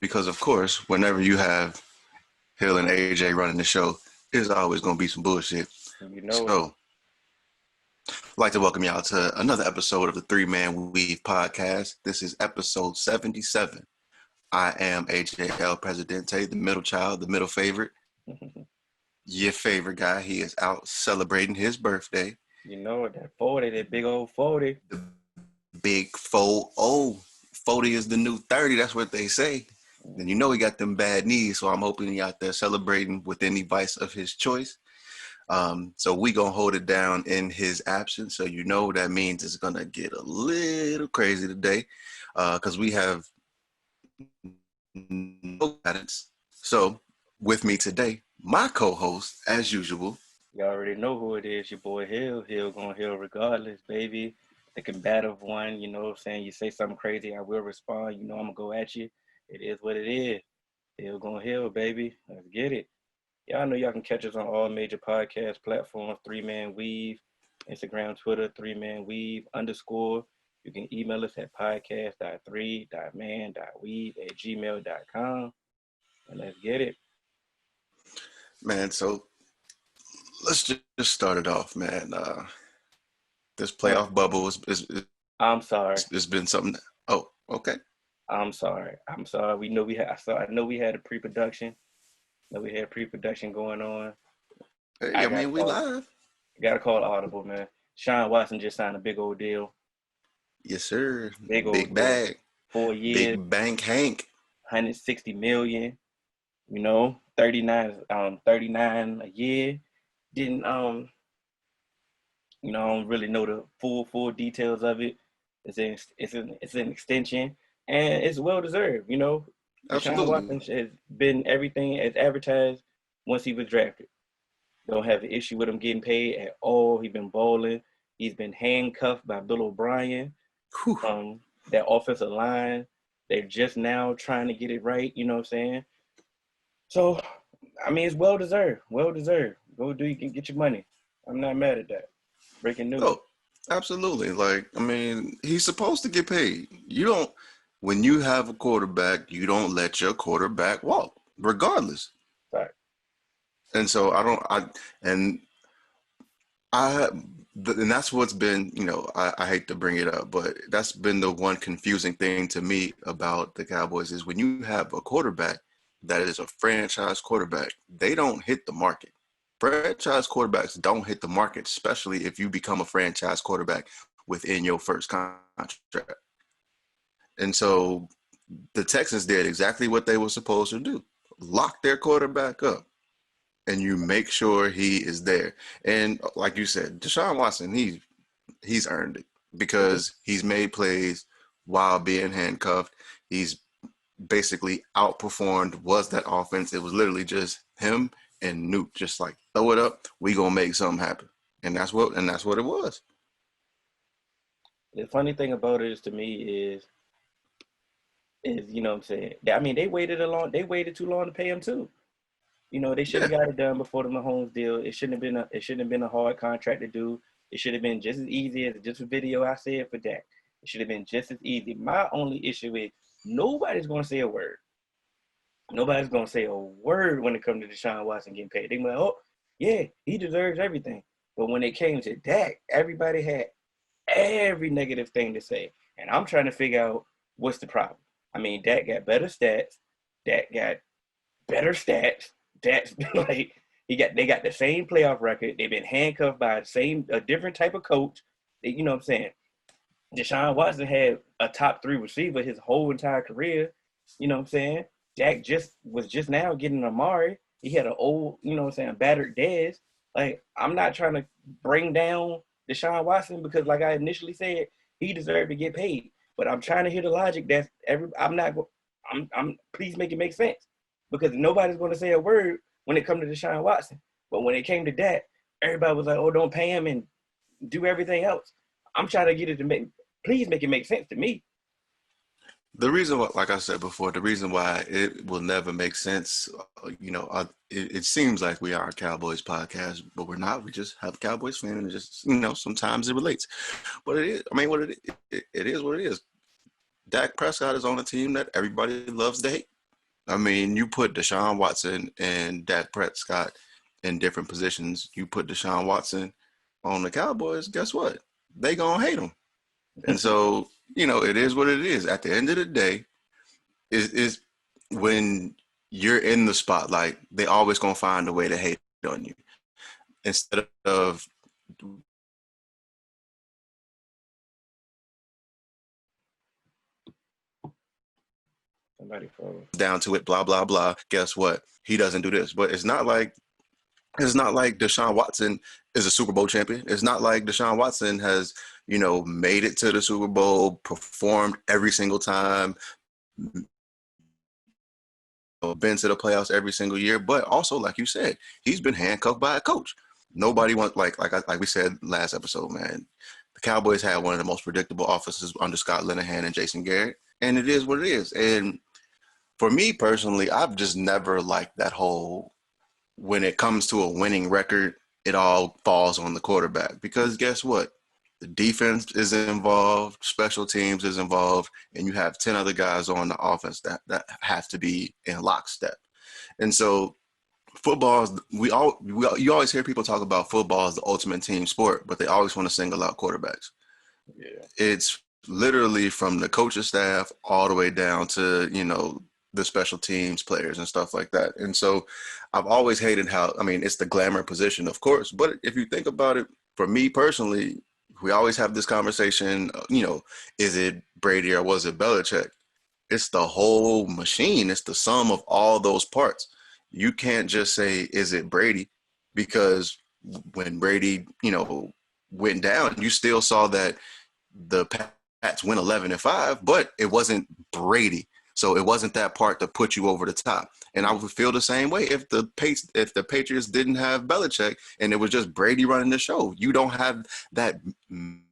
Because, of course, whenever you have Hill and AJ running the show, there's always going to be some bullshit. You know it. So, I'd like to welcome y'all to another episode of the Three Man Weave podcast. This is episode 77. I am AJL Presidente, the middle child, the middle favorite. Your favorite guy. He is out celebrating his birthday. You know it. That 40, that big old 40. The big 40. 40 is the new 30. That's what they say. And you know he got them bad knees, so I'm hoping he out there celebrating with any vice of his choice. So we gonna hold it down in his absence. So you know that means it's gonna get a little crazy today, because we have no guidance. So with me today, my co-host, as usual. You already know who it is. Your boy Hill. Hill gonna Hill regardless, baby. The combative one. You know what I'm saying? You say something crazy, I will respond. You know I'm gonna go at you. It is what it is. Hill gonna Hill, baby. Let's get it. Y'all know y'all can catch us on all major podcast platforms, 3Man Weave, Instagram, Twitter, 3Man Weave _. You can email us at podcast.3.man.weave@gmail.com. And let's get it. Man, so let's just start it off, man. This playoff bubble is I'm sorry. It's been something. Oh, okay. I'm sorry. We know we had. I know we had a pre-production. We had pre-production going on. Hey, I mean, we live. Got to call Audible, man. Deshaun Watson just signed a big old deal. Yes, sir. Big bag. 4 years. Big bank Hank. $160 million. You know, 39 a year. Didn't I don't really know the full details of it. It's an extension, and it's well deserved. You know, Deshaun Watson has been everything as advertised once he was drafted. Don't have an issue with him getting paid at all. He's been balling. He's been handcuffed by Bill O'Brien. That offensive line, they're just now trying to get it right. You know what I'm saying? So, I mean, it's well deserved. Well deserved. Go do. You can get your money. I'm not mad at that. Breaking news. Oh, absolutely. Like, I mean, he's supposed to get paid. You don't. When you have a quarterback, you don't let your quarterback walk, regardless. Right. And so and that's what's been, I hate to bring it up, but that's been the one confusing thing to me about the Cowboys is when you have a quarterback that is a franchise quarterback, they don't hit the market. Franchise quarterbacks don't hit the market, especially if you become a franchise quarterback within your first contract. And so the Texans did exactly what they were supposed to do. Lock their quarterback up. And you make sure he is there. And like you said, Deshaun Watson, he's earned it because he's made plays while being handcuffed. He's basically outperformed that offense. It was literally just him and Newt, just like throw it up, we gonna make something happen. And that's what it was. The funny thing about it is to me is you know what I'm saying? I mean, they waited too long to pay him too. You know, they should have got it done before the Mahomes deal. It shouldn't have been a hard contract to do. It should have been just as easy as just a video I said for Dak. It should have been just as easy. My only issue is nobody's going to say a word. Nobody's going to say a word when it comes to Deshaun Watson getting paid. They're like, oh, yeah, he deserves everything. But when it came to Dak, everybody had every negative thing to say. And I'm trying to figure out what's the problem. I mean, Dak got better stats. Dak got better stats. That's like they got the same playoff record. They've been handcuffed by a different type of coach. You know what I'm saying? Deshaun Watson had a top 3 receiver his whole entire career. You know what I'm saying? Dak was just now getting Amari. He had an old, you know what I'm saying, battered Dez. Like, I'm not trying to bring down Deshaun Watson because, like I initially said, he deserved to get paid. But I'm trying to hear the logic please make it make sense. Because nobody's going to say a word when it comes to Deshaun Watson. But when it came to that, everybody was like, oh, don't pay him and do everything else. I'm trying to get it to please make it make sense to me. The reason why, like I said before, the reason why it will never make sense, it seems like we are a Cowboys podcast, but we're not. We just have a Cowboys fan, and just, sometimes it relates. But it is, I mean, it is what it is. Dak Prescott is on a team that everybody loves to hate. I mean, you put Deshaun Watson and Dak Prescott in different positions. You put Deshaun Watson on the Cowboys, guess what? They gonna hate him. And so, it is what it is. At the end of the day, is when you're in the spotlight, they always gonna find a way to hate on you. Instead of Somebody froze. down to it, blah, blah, blah, guess what? He doesn't do this. But it's not like Deshaun Watson is a Super Bowl champion. It's not like Deshaun Watson has, made it to the Super Bowl, performed every single time, been to the playoffs every single year. But also, like you said, he's been handcuffed by a coach. Nobody wants, like we said last episode, man. The Cowboys had one of the most predictable offenses under Scott Linehan and Jason Garrett, and it is what it is. And for me personally, I've just never liked that whole, when it comes to a winning record, it all falls on the quarterback. Because guess what? The defense is involved, special teams is involved, and you have 10 other guys on the offense that have to be in lockstep. And so football is, you always hear people talk about football as the ultimate team sport, but they always want to single out quarterbacks. Yeah. It's literally from the coaching staff all the way down to, the special teams players and stuff like that. And so I've always hated how, it's the glamour position, of course, but if you think about it, for me personally, we always have this conversation, is it Brady or was it Belichick? It's the whole machine. It's the sum of all those parts. You can't just say, is it Brady? Because when Brady, went down, you still saw that the Pats went 11-5, but it wasn't Brady. So it wasn't that part to put you over the top. And I would feel the same way if the Patriots didn't have Belichick and it was just Brady running the show. You don't have that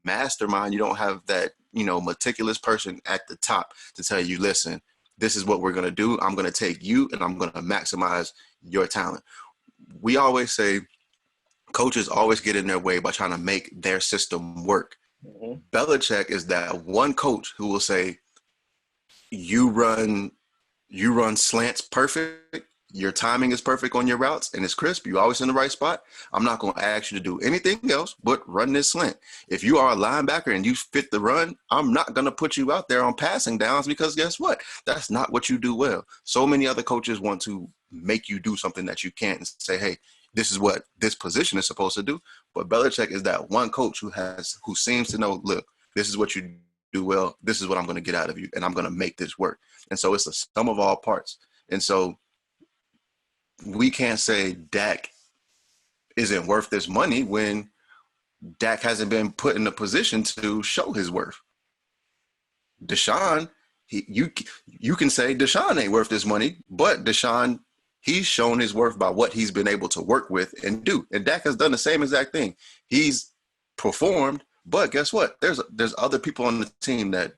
mastermind. You don't have that, meticulous person at the top to tell you, listen, this is what we're going to do. I'm going to take you and I'm going to maximize your talent. We always say coaches always get in their way by trying to make their system work. Mm-hmm. Belichick is that one coach who will say, you run slants perfect. Your timing is perfect on your routes and it's crisp. You're always in the right spot. I'm not going to ask you to do anything else but run this slant. If you are a linebacker and you fit the run, I'm not going to put you out there on passing downs because guess what? That's not what you do well. So many other coaches want to make you do something that you can't and say, hey, this is what this position is supposed to do. But Belichick is that one coach who seems to know, look, this is what you do well. This is what I'm going to get out of you, and I'm going to make this work. And so it's a sum of all parts. And so we can't say Dak isn't worth this money when Dak hasn't been put in a position to show his worth. Deshaun, you can say Deshaun ain't worth this money, but Deshaun, he's shown his worth by what he's been able to work with and do. And Dak has done the same exact thing. He's performed, but guess what? There's other people on the team that,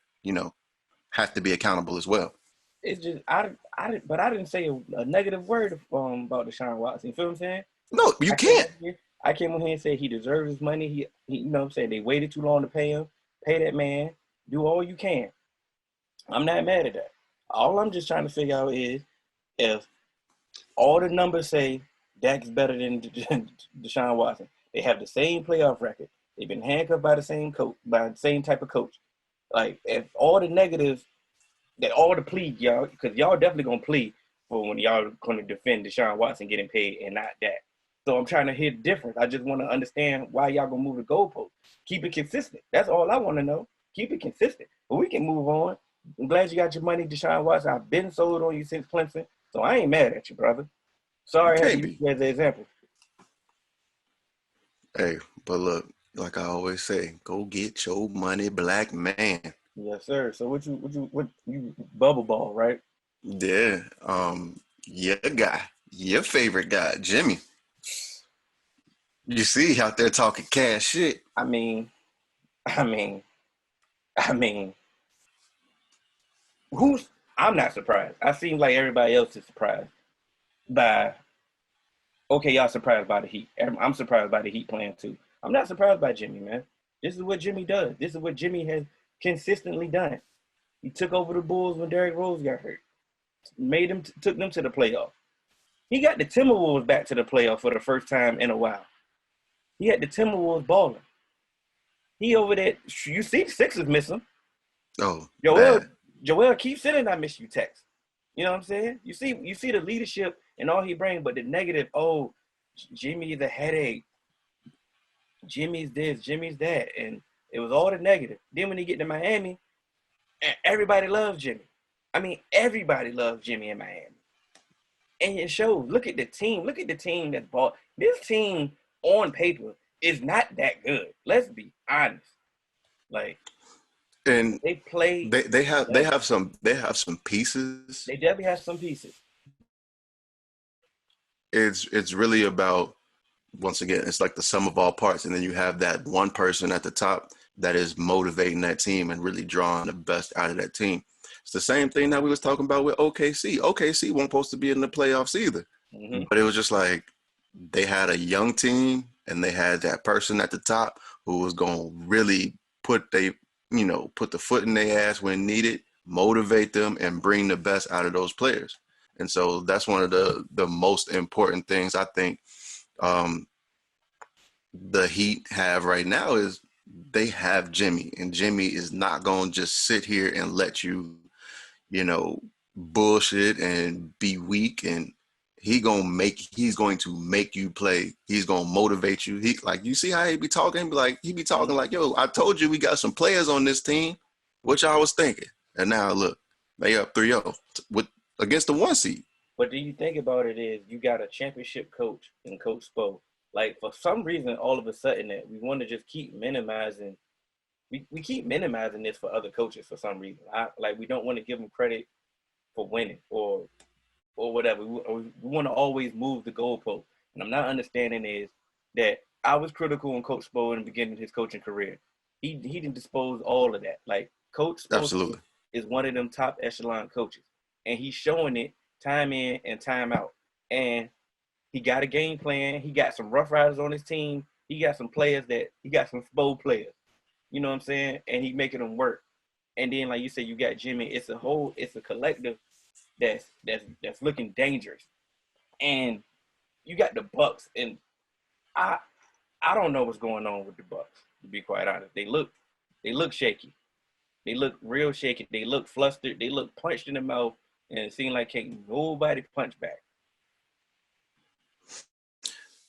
have to be accountable as well. It's just but I didn't say a negative word about Deshaun Watson. You feel what I'm saying? No, you can't. I came on here and said he deserves his money. He you know what I'm saying? They waited too long to pay him. Pay that man. Do all you can. I'm not mad at that. All I'm just trying to figure out is if all the numbers say Dak is better than Deshaun Watson. They have the same playoff record. They've been handcuffed by the same coach, by the same type of coach. Like, if all the negatives, that all the plea, y'all, because y'all definitely going to plead for when y'all going to defend Deshaun Watson getting paid and not Dak. So I'm trying to hear the difference. I just want to understand why y'all going to move the goalpost. Keep it consistent. That's all I want to know. Keep it consistent. But we can move on. I'm glad you got your money, Deshaun Watson. I've been sold on you since Clemson, so I ain't mad at you, brother. Sorry I had to use you as an example. Hey, but look, like I always say, go get your money, black man. Yes, sir. So what you bubble ball, right? Yeah. Your favorite guy, Jimmy. You see out there talking cash shit. I mean, I'm not surprised. I seem like everybody else is surprised by. Okay, y'all surprised by the Heat. I'm surprised by the Heat playing too. I'm not surprised by Jimmy, man. This is what Jimmy does. This is what Jimmy has consistently done. He took over the Bulls when Derrick Rose got hurt. Took them to the playoff. He got the Timberwolves back to the playoff for the first time in a while. He had the Timberwolves balling. He over there. You see the Sixers miss him. Oh, Joel keeps sending I miss you text. You know what I'm saying? You see the leadership and all he brings, but the negative, oh, Jimmy's a headache. Jimmy's this, Jimmy's that. And it was all the negative. Then when he get to Miami, everybody loves Jimmy. I mean, everybody loves Jimmy in Miami. And it shows. Look at the team. Look at the team that's ball. This team on paper is not that good. Let's be honest. Like, and they play. They have some pieces. They definitely have some pieces. It's really about, once again, it's like the sum of all parts, and then you have that one person at the top that is motivating that team and really drawing the best out of that team. It's the same thing that we was talking about with OKC. OKC wasn't supposed to be in the playoffs either, but it was just like they had a young team and they had that person at the top who was going to really put the foot in their ass when needed, motivate them, and bring the best out of those players. And so that's one of the most important things I think the Heat have right now is they have Jimmy, and Jimmy is not going to just sit here and let you, bullshit and be weak. And he's going to make you play. He's going to motivate you. You see how he be talking? He be talking like, yo, I told you we got some players on this team. What y'all was thinking? And now look, they up 3-0 against the 1 seed. But do you think about it is you got a championship coach in Coach Spo. Like, for some reason, all of a sudden that we want to just keep minimizing. We keep minimizing this for other coaches for some reason. We don't want to give them credit for winning or whatever. We want to always move the goalpost. And I'm not understanding is that I was critical on Coach Spo in the beginning of his coaching career. He didn't dispose all of that. Like, Coach Spo Absolutely is one of them top echelon coaches. And he's showing it time in and time out. And he got a game plan. He got some Rough Riders on his team. He got some players he got some Spo players. You know what I'm saying? And he making them work. And then, like you said, you got Jimmy. It's a collective that's looking dangerous. And you got the Bucks. And I don't know what's going on with the Bucks, to be quite honest. They look shaky. They look real shaky. They look flustered. They look punched in the mouth. And it seemed like can't nobody punch back.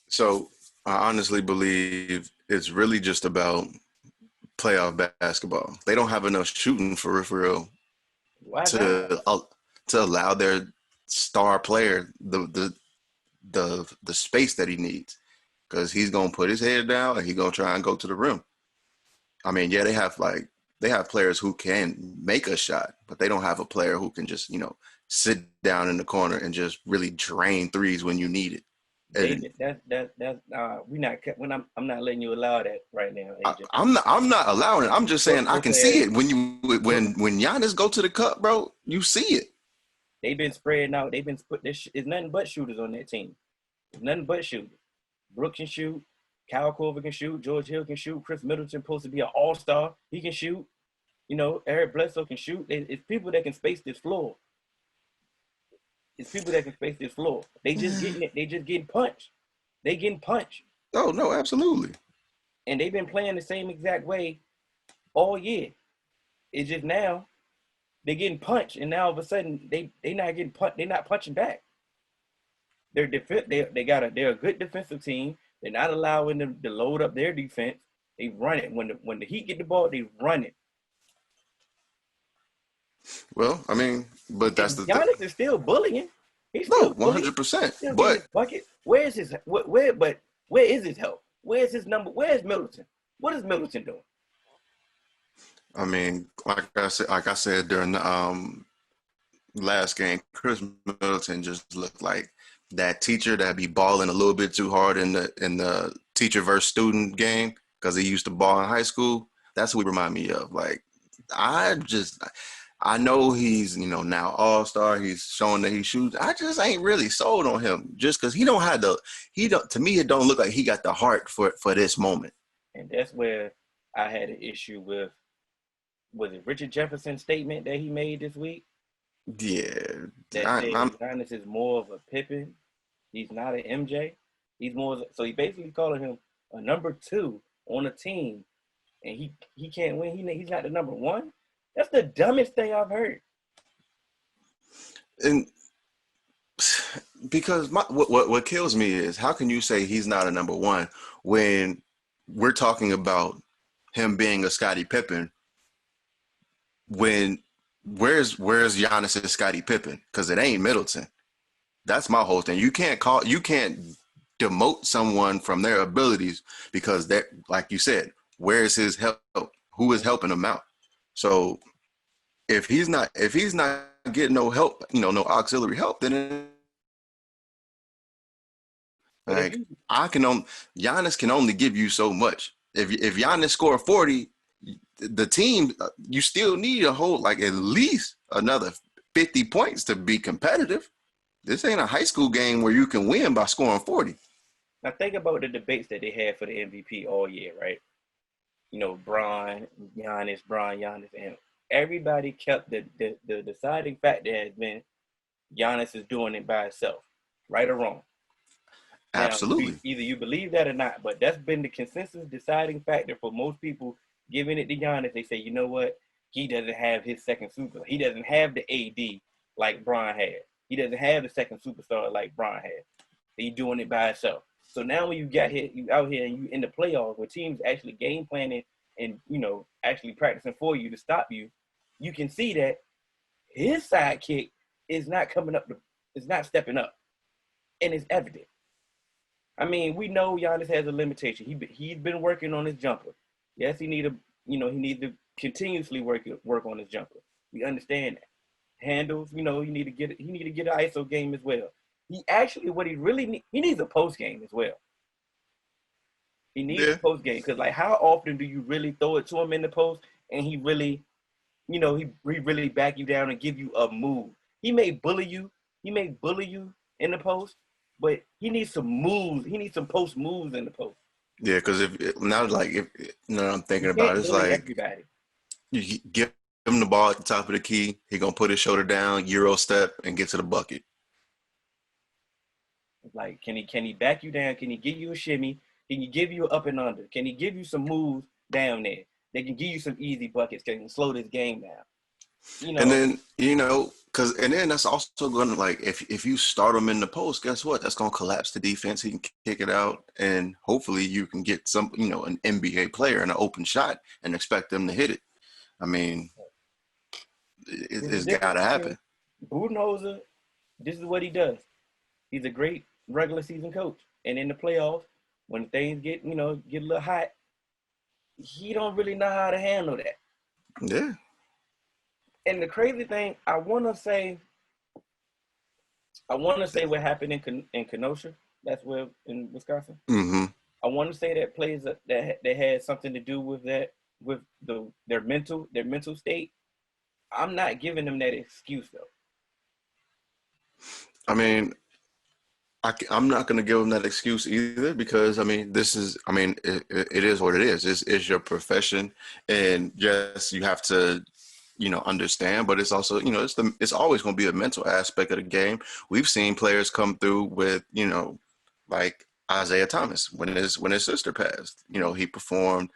So I honestly believe it's really just about playoff basketball. They don't have enough shooting for real to allow their star player the space that he needs, because he's gonna put his head down and he's gonna try and go to the rim. I mean, yeah, they have players who can make a shot, but they don't have a player who can just sit down in the corner and just really drain threes when you need it. I'm not letting you allow that right now, AJ. I'm not allowing it. I'm just saying I can see it when Giannis go to the cup, bro. You see it. They've been spreading out. It's nothing but shooters on that team. It's nothing but shooters. Brooke can shoot. Kyle Korver can shoot. George Hill can shoot. Chris Middleton supposed to be an all-star. He can shoot. Eric Bledsoe can shoot. It's people that can space this floor. They just getting punched. They getting punched. Oh, no, absolutely. And they've been playing the same exact way all year. It's just now they're getting punched, and now all of a sudden they not getting punched. They're not punching back. They're a good defensive team. They're not allowing them to load up their defense. They run it when the Heat get the ball. They run it. Well, I mean, but that's the Giannis is still bullying. He's still 100%. But bucket. Where is his where is his help? Where's his number? Where's Middleton? What is Middleton doing? I mean, like I said during the last game, Chris Middleton just looked like that teacher that be balling a little bit too hard in the teacher versus student game, because he used to ball in high school. That's what he remind me of. Like, I know he's, now all-star. He's showing that he shoots. I just ain't really sold on him just because to me, it don't look like he got the heart for this moment. And that's where I had an issue with was it Richard Jefferson's statement that he made this week Yeah, that I, said I'm Giannis is more of a Pippen. He's not an MJ. He's more so he basically calling him a number two on a team, and he can't win. He's not the number one. That's the dumbest thing I've heard. and because what kills me is how can you say he's not a number one when we're talking about him being a Scottie Pippen when where's Giannis's Scottie Pippen? Because it ain't Middleton. That's my whole thing. You can't demote someone from their abilities because that, like you said, where is his help? Who is helping him out? So if he's not getting no help, no auxiliary help, then But if like you Giannis can only give you so much. If Giannis score 40, the team you still need a whole like at least another 50 points to be competitive. This ain't a high school game where you can win by scoring 40. now think about the debates that they had for the MVP all year, right? Bron, Giannis, and everybody kept the deciding factor has been Giannis is doing it by himself, right or wrong. Now, Absolutely. either you believe that or not, but that's been the consensus deciding factor for most people giving it to Giannis. They say, you know what? He doesn't have his second super. He doesn't have the AD like Bron had. He doesn't have the second superstar like Bron had. He's doing it by himself. So now when you out here and you in the playoffs where teams actually game planning and actually practicing for you to stop you, you can see that his sidekick is not coming up. Is not stepping up, and it's evident. I mean, we know Giannis has a limitation. He's been working on his jumper. Yes, he needs to continuously work on his jumper. We understand that. Handles, he need to get an ISO game as well. He actually what he really he needs a post game as well. He needs Yeah. a post game because like how often do you really throw it to him in the post and he really, he really back you down and give you a move. He may bully you. He may bully you in the post, but he needs some moves. He needs some post moves in the post. Yeah, because if now, like, if I'm You thinking about it, can't it's bully like everybody. you give him the ball at the top of the key, he gonna put his shoulder down, Euro step, and get to the bucket. Like, can he back you down? Can he give you a shimmy? Can he give you an up and under? Can he give you some moves down there? They can give you some easy buckets. Can slow this game down? And then and then that's also gonna like if you start him in the post, guess what? That's gonna collapse the defense. He can kick it out, and hopefully you can get some an NBA player in an open shot and expect them to hit it. I mean, There's a it's got difference to happen. between Budenholzer. This is what he does. He's a great regular season coach, and in the playoffs, when things get get a little hot, he don't really know how to handle that. Yeah. And the crazy thing, I want to say what happened in Kenosha. That's where in Wisconsin. Mm-hmm. I want to say that plays that had something to do with that with their mental state. I'm not giving them that excuse though. I mean, I'm not going to give them that excuse either because it is what it is. It's your profession, and yes, you have to understand, but it's also it's always going to be a mental aspect of the game. We've seen players come through with like Isaiah Thomas when his sister passed. He performed.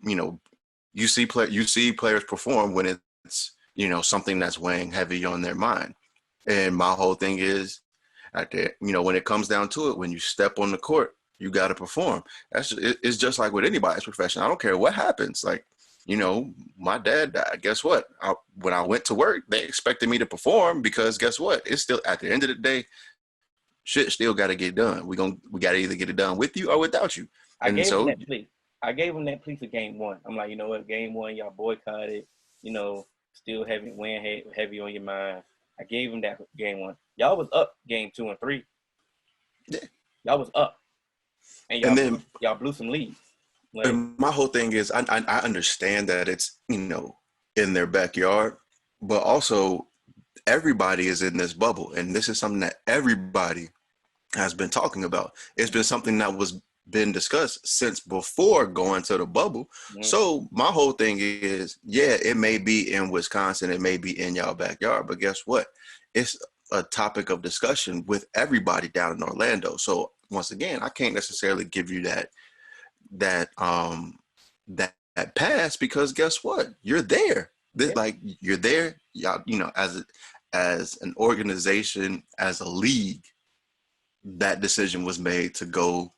You see players perform when it's something that's weighing heavy on their mind. And my whole thing is, when it comes down to it, when you step on the court, you got to perform. It's just like with anybody's profession. I don't care what happens. Like, my dad died. Guess what? When I went to work, they expected me to perform because guess what? It's still at the end of the day, shit still got to get done. We got to either get it done with you or without you. I And gave him so, that plea. I gave him that plea for game one. I'm like, you know what? Game one, y'all boycotted. Still weighing heavy on your mind. I gave him that game one. Y'all was up game 2 and 3. yeah. Y'all was up, and And then y'all blew some leads. Like, and my whole thing is, I understand that it's in their backyard, but also everybody is in this bubble, and this is something that everybody has been talking about. It's been something that was been discussed since before going to the bubble. Mm-hmm. So my whole thing is, yeah, it may be in Wisconsin, it may be in y'all backyard, but guess what? It's a topic of discussion with everybody down in Orlando. So once again, I can't necessarily give you that pass because guess what? You're there. Yeah. Like you're there. Y'all, as an organization, as a league, that decision was made to go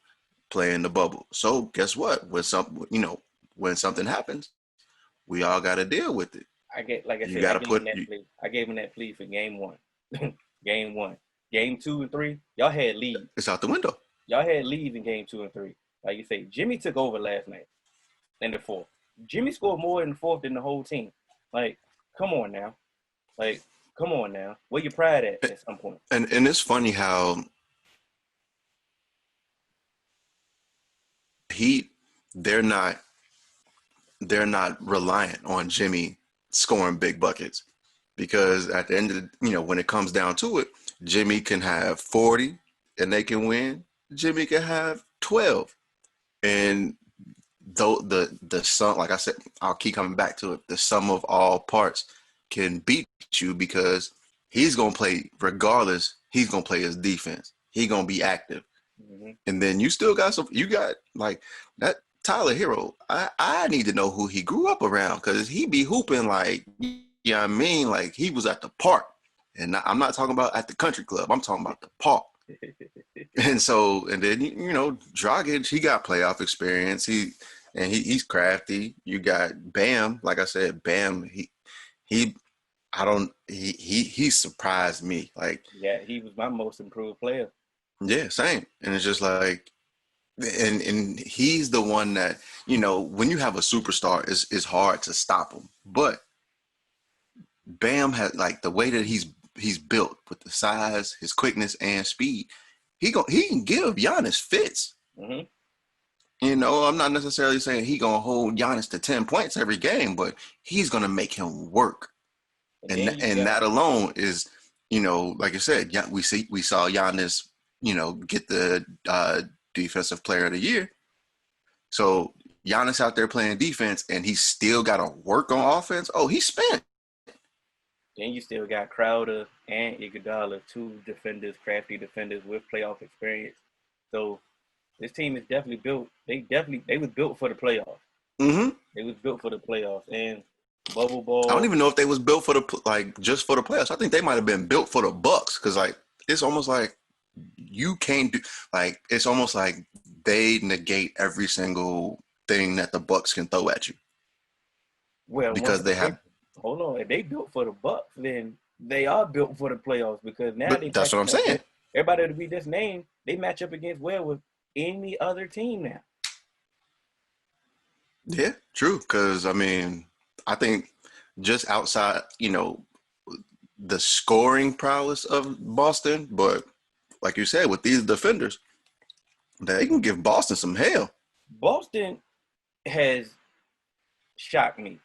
play in the bubble. So guess what? When something happens, we all got to deal with it. I gave him that plea for game one. Game one. Game 2 and 3, y'all had leads. It's out the window. Y'all had leads in game 2 and 3. Like you say, Jimmy took over last night in the fourth. Jimmy scored more in the fourth than the whole team. Like, come on now. Where your pride at some point? And it's funny how they're not reliant on Jimmy scoring big buckets, because at the end of when it comes down to it, Jimmy can have 40 and they can win. Jimmy can have 12, and though the sum, like I said, I'll keep coming back to it. The sum of all parts can beat you because he's gonna play regardless. He's gonna play his defense. He's gonna be active. Mm-hmm. And then you got like that Tyler Hero. I need to know who he grew up around, because he be hooping like, I mean, like he was at the park. And I'm not talking about at the country club. I'm talking about the park. And then Dragic, he got playoff experience. He's crafty. You got Bam. Like I said, Bam. He surprised me. Like, yeah, he was my most improved player. Yeah, same. And it's just like, and he's the one that, when you have a superstar, it's hard to stop him. But Bam has, like, the way that he's built with the size, his quickness and speed, he can give Giannis fits. Mm-hmm. I'm not necessarily saying he gonna hold Giannis to 10 points every game, but he's gonna make him work. And that alone is, like I said, we saw Giannis, get the defensive player of the year. So Giannis out there playing defense, and he still got to work on offense. Oh, he's spent. Then you still got Crowder and Iguodala, two defenders, crafty defenders with playoff experience. So this team is definitely built. They was built for the playoffs. Mm-hmm. They was built for the playoffs. And bubble ball. I don't even know if they was built for just for the playoffs. I think they might have been built for the Bucks, because it's almost like you can't do, it's almost like they negate every single thing that the Bucks can throw at you. Well, because they have. Hold on, if they built for the Bucks, then they are built for the playoffs, because now that's what I'm saying. Everybody that we just named, they match up against with any other team now. Yeah, true. Because I think just outside, the scoring prowess of Boston, but like you said, with these defenders, they can give Boston some hell. Boston has shocked me.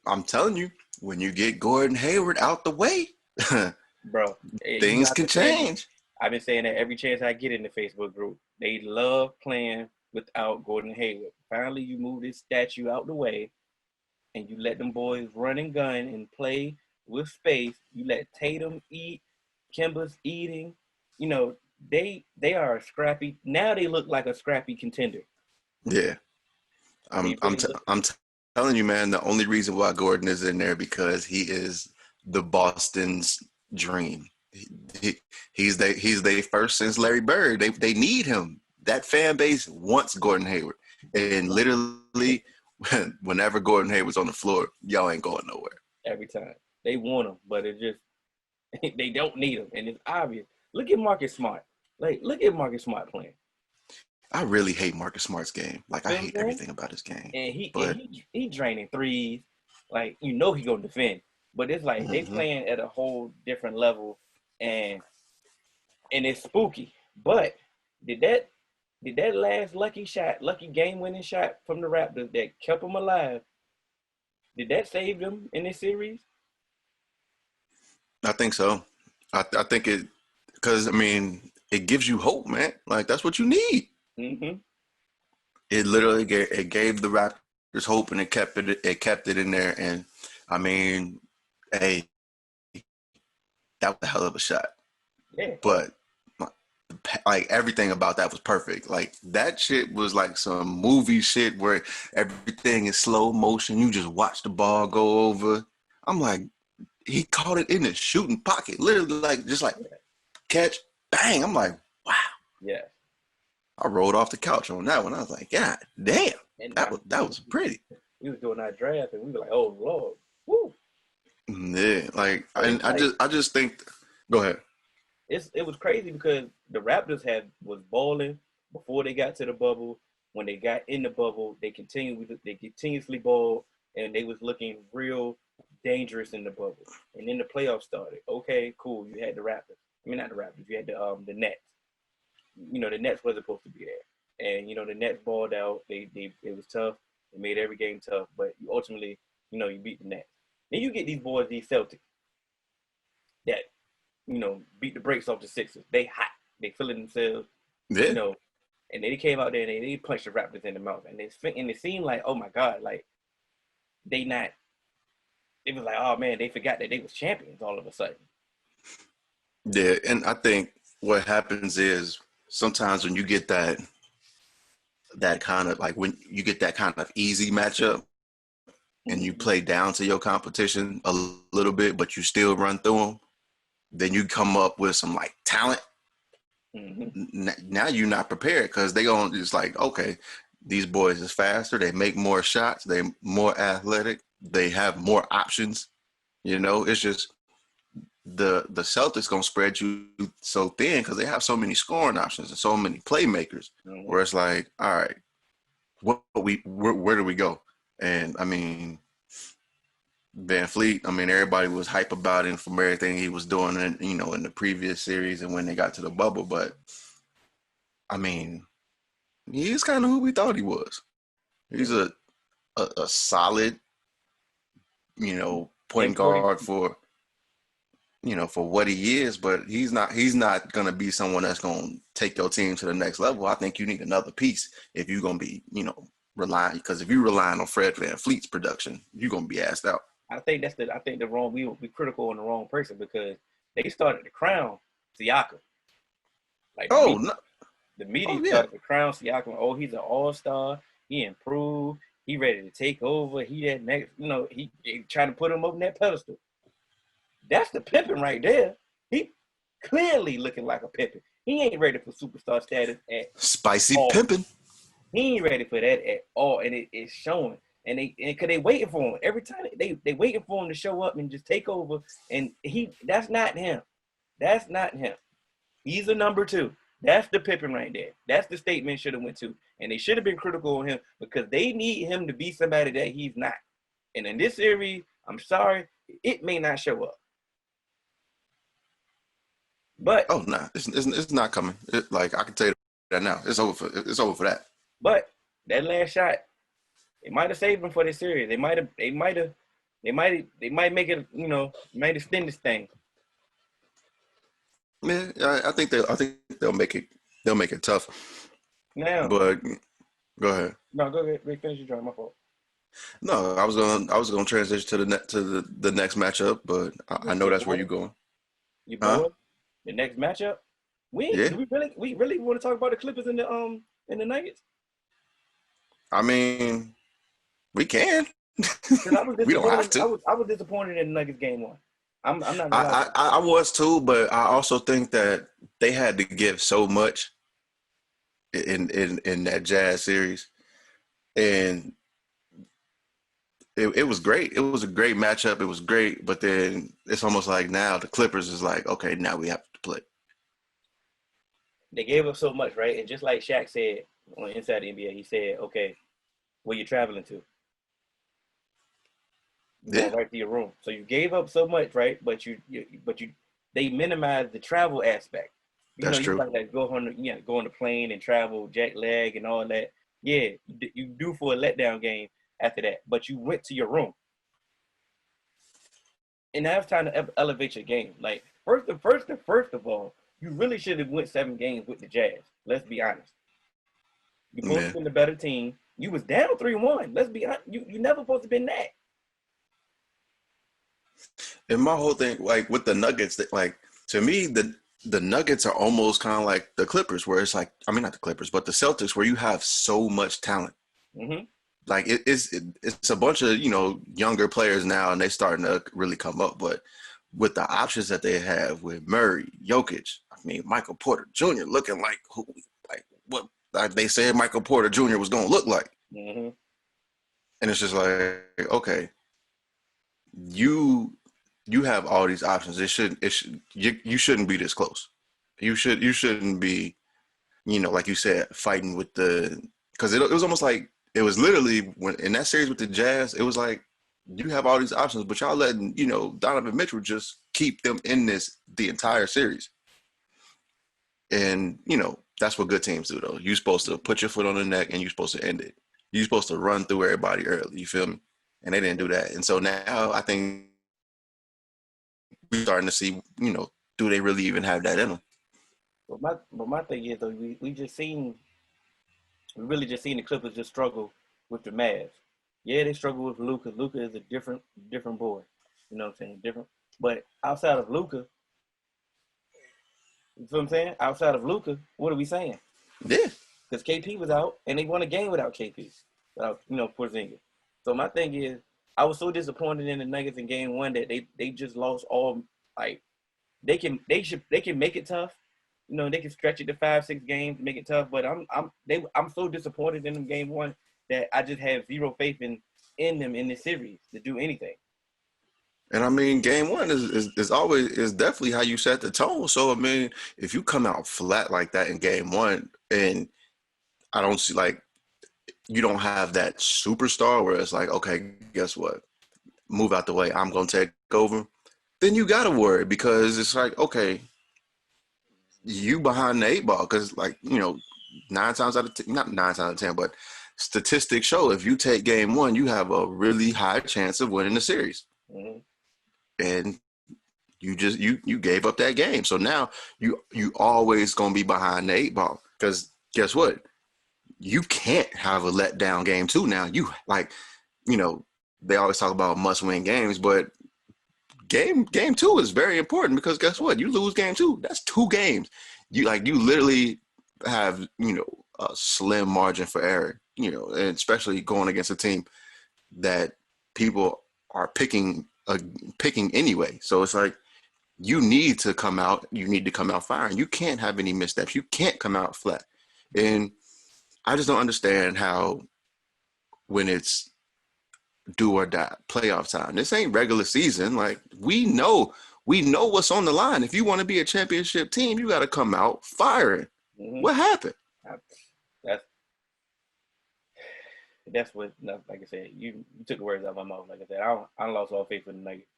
I'm telling you, when you get Gordon Hayward out the way, bro, things can change. I've been saying that every chance I get in the Facebook group. They love playing without Gordon Hayward. Finally, you move this statue out the way, and you let them boys run and gun and play with space. You let Tatum eat. Kemba's eating. They are scrappy. Now they look like a scrappy contender. Yeah. I'm telling you, man, the only reason why Gordon is in there because he is the Boston's dream. He's their first since Larry Bird. They need him. That fan base wants Gordon Hayward. And literally, whenever Gordon Hayward's on the floor, y'all ain't going nowhere. Every time. They want him, but it's just they don't need him. And it's obvious. Look at Marcus Smart. Look at Marcus Smart playing. I really hate Marcus Smart's game. I hate everything about his game. And he draining threes. He gonna defend. But it's like they playing at a whole different level, and it's spooky. But did that last lucky game-winning shot from the Raptors that kept them alive, did that save them in this series? I think so. I think it, because it gives you hope, man. Like that's what you need. Mm-hmm. It literally gave the Raptors hope, and it kept it in there. And I mean, hey, that was a hell of a shot. Yeah. Oh, But like everything about that was perfect. Like that shit was like some movie shit where everything is slow motion. You just watch the ball go over. I'm like, he caught it in the shooting pocket, literally, like just like yeah. catch, bang. I'm like, wow. Yeah. I rolled off the couch on that one. I was like, God damn, And that I was mean, that was pretty. we was doing our draft, and we were like, "Oh Lord, woo!" Yeah, like, But and it's like I just think. Go ahead. it was crazy because the Raptors was balling before they got to the bubble. When they got in the bubble, they continuously balled, and they was looking real dangerous in the bubble. And then the playoffs started. Okay, cool. You had the Raptors. I mean, not the Raptors. You had the Nets. The Nets wasn't supposed to be there, and the Nets balled out. They it was tough. They made every game tough, but you ultimately you beat the Nets. Then you get these boys, these Celtics, that beat the brakes off the Sixers. They hot. They feeling themselves, you Yeah, know, and they came out there and they punched the Raptors in the mouth. And it seemed like, oh my God, like they not. It was like, oh man, they forgot that they was champions all of a sudden. yeah, and I think what happens is sometimes when you get that kind of like when you get that kind of easy matchup and you Mm-hmm. play down to your competition a little bit, but you still run through them, then you come up with some like talent. Mm-hmm. Now you're not prepared because they going it's like, okay, these boys is faster, they make more shots, they more athletic, they have more options. It's just the Celtics gonna spread you so thin because they have so many scoring options and so many playmakers. Mm-hmm. Where it's like, all right, where do we go? And I mean, Van Fleet. I mean, everybody was hype about him from everything he was doing, in the previous series and when they got to the bubble. But I mean, he's kind of who we thought he was. He's Yeah. a solid, point M40. guard for what he is, but he's not gonna be someone that's gonna take your team to the next level. I think you need another piece if you're gonna be, relying because if you're relying on Fred Van Fleet's production, you're gonna be asked out. I think the wrong we critical on the wrong person because they started to crown Siakam. Like Oh no, the media oh yeah, started to crown Siakam. Oh, he's an all-star. He improved. He ready to take over. He that next, he trying to put him up in that pedestal. That's the pimping right there. He clearly looking like a pimping. He ain't ready for superstar status at spicy all. pimping. He ain't ready for that at all, and it's showing. And cause they waiting for him every time they waiting for him to show up and just take over. And that's not him. That's not him. He's a number two. That's the Pippen right there. That's the statement should have went to. And they should have been critical on him because they need him to be somebody that he's not. And in this series, I'm sorry, it may not show up. But Oh no, it's not coming. Like I can tell you that now. It's over for that. but that last shot, it might have saved them for this series. They might make it, might extend this thing. Yeah, I think they'll make it tough. Now, But go ahead. no, go ahead, finish your drive. My fault. No, I was gonna transition to the next matchup, but I know Your that's where boy, you're going. your Huh? boy, the next matchup. Yeah. Do we really want to talk about the Clippers and the Nuggets? I mean, we can. Because I was We don't have disappointed. I to. was I was disappointed in the Nuggets game one. I'm not gonna lie to you. I was too, but I also think that they had to give so much in that Jazz series, and it was great. It was a great matchup. It was great, but then it's almost like now the Clippers is like, okay, now we have to play. They gave up so much, right? And just like Shaq said on Inside the NBA, he said, "Okay, where you traveling to? You're Yeah, going right to your room." So you gave up so much, right? But they minimized the travel aspect. that's You true. like that go on the plane and travel, jet lag and all that. Yeah, you do for a letdown game after that, but you went to your room, and now it's time to elevate your game. Like first of all, You really should have went 7 games with the Jazz. Let's be honest. You're supposed Yeah. to be the better team. You was down 3-1. Let's be honest. You never supposed to been that. And my whole thing, like with the Nuggets, that like to me, the Nuggets are almost kind of like the Clippers, where it's like, I mean, not the Clippers, but the Celtics, where you have so much talent. Mm-hmm. Like it's a bunch of younger players now, and they starting to really come up. But with the options that they have with Murray, Jokic, I mean Michael Porter Jr. looking like who, like what like they said Michael Porter Jr. was going to look like, Mm-hmm. and it's just like, okay, you have all these options. You shouldn't be this close. You shouldn't be, like you said, fighting with because it was almost like it was literally when in that series with the Jazz, it was like you have all these options, but y'all letting Donovan Mitchell just keep them in the entire series. And that's what good teams do, though. You're supposed to put your foot on the neck and you're supposed to end it. You're supposed to run through everybody early. You feel me? And they didn't do that. And so now I think we're starting to see, do they really even have that in them? But my thing is though, we really just seen the Clippers just struggle with the Mavs. Yeah, they struggle with Luka. Luka is a different boy. You know what I'm saying? Different. But outside of Luka, you feel what I'm saying? Outside of Luka, what are we saying? Yeah. Because KP was out, and they won a game without KP, without Porzingis. So my thing is, I was so disappointed in the Nuggets in Game 1 that they just lost all. Like they can make it tough. They can stretch it to 5-6 games, make it tough. But I'm so disappointed in them Game 1 that I just have zero faith in them in this series to do anything. And I mean, Game 1 is definitely how you set the tone. So I mean, if you come out flat like that in Game 1, and I don't see like you don't have that superstar where it's like, okay, guess what? Move out the way. I'm gonna take over. Then you gotta worry because it's like, okay, you behind the 8 ball because like 9 times out of 10, not 9 times out of 10, but statistics show if you take Game 1, you have a really high chance of winning the series. Mm-hmm. And you just you gave up that game. So now you always gonna be behind the 8 ball because guess what? You can't have a letdown Game 2 now. You they always talk about must-win games, but game 2 is very important because guess what? You lose Game 2, that's 2 games. You literally have a slim margin for error. And especially going against a team that people are picking anyway. So it's like you need to come out firing. You can't have any missteps. You can't come out flat. And I just don't understand how when it's do or die playoff time. This ain't regular season. Like we know what's on the line. If you want to be a championship team, you got to come out firing. Mm-hmm. What happened? That's what, like I said, you took the words out of my mouth. Like I said, I lost all faith in the Nuggets,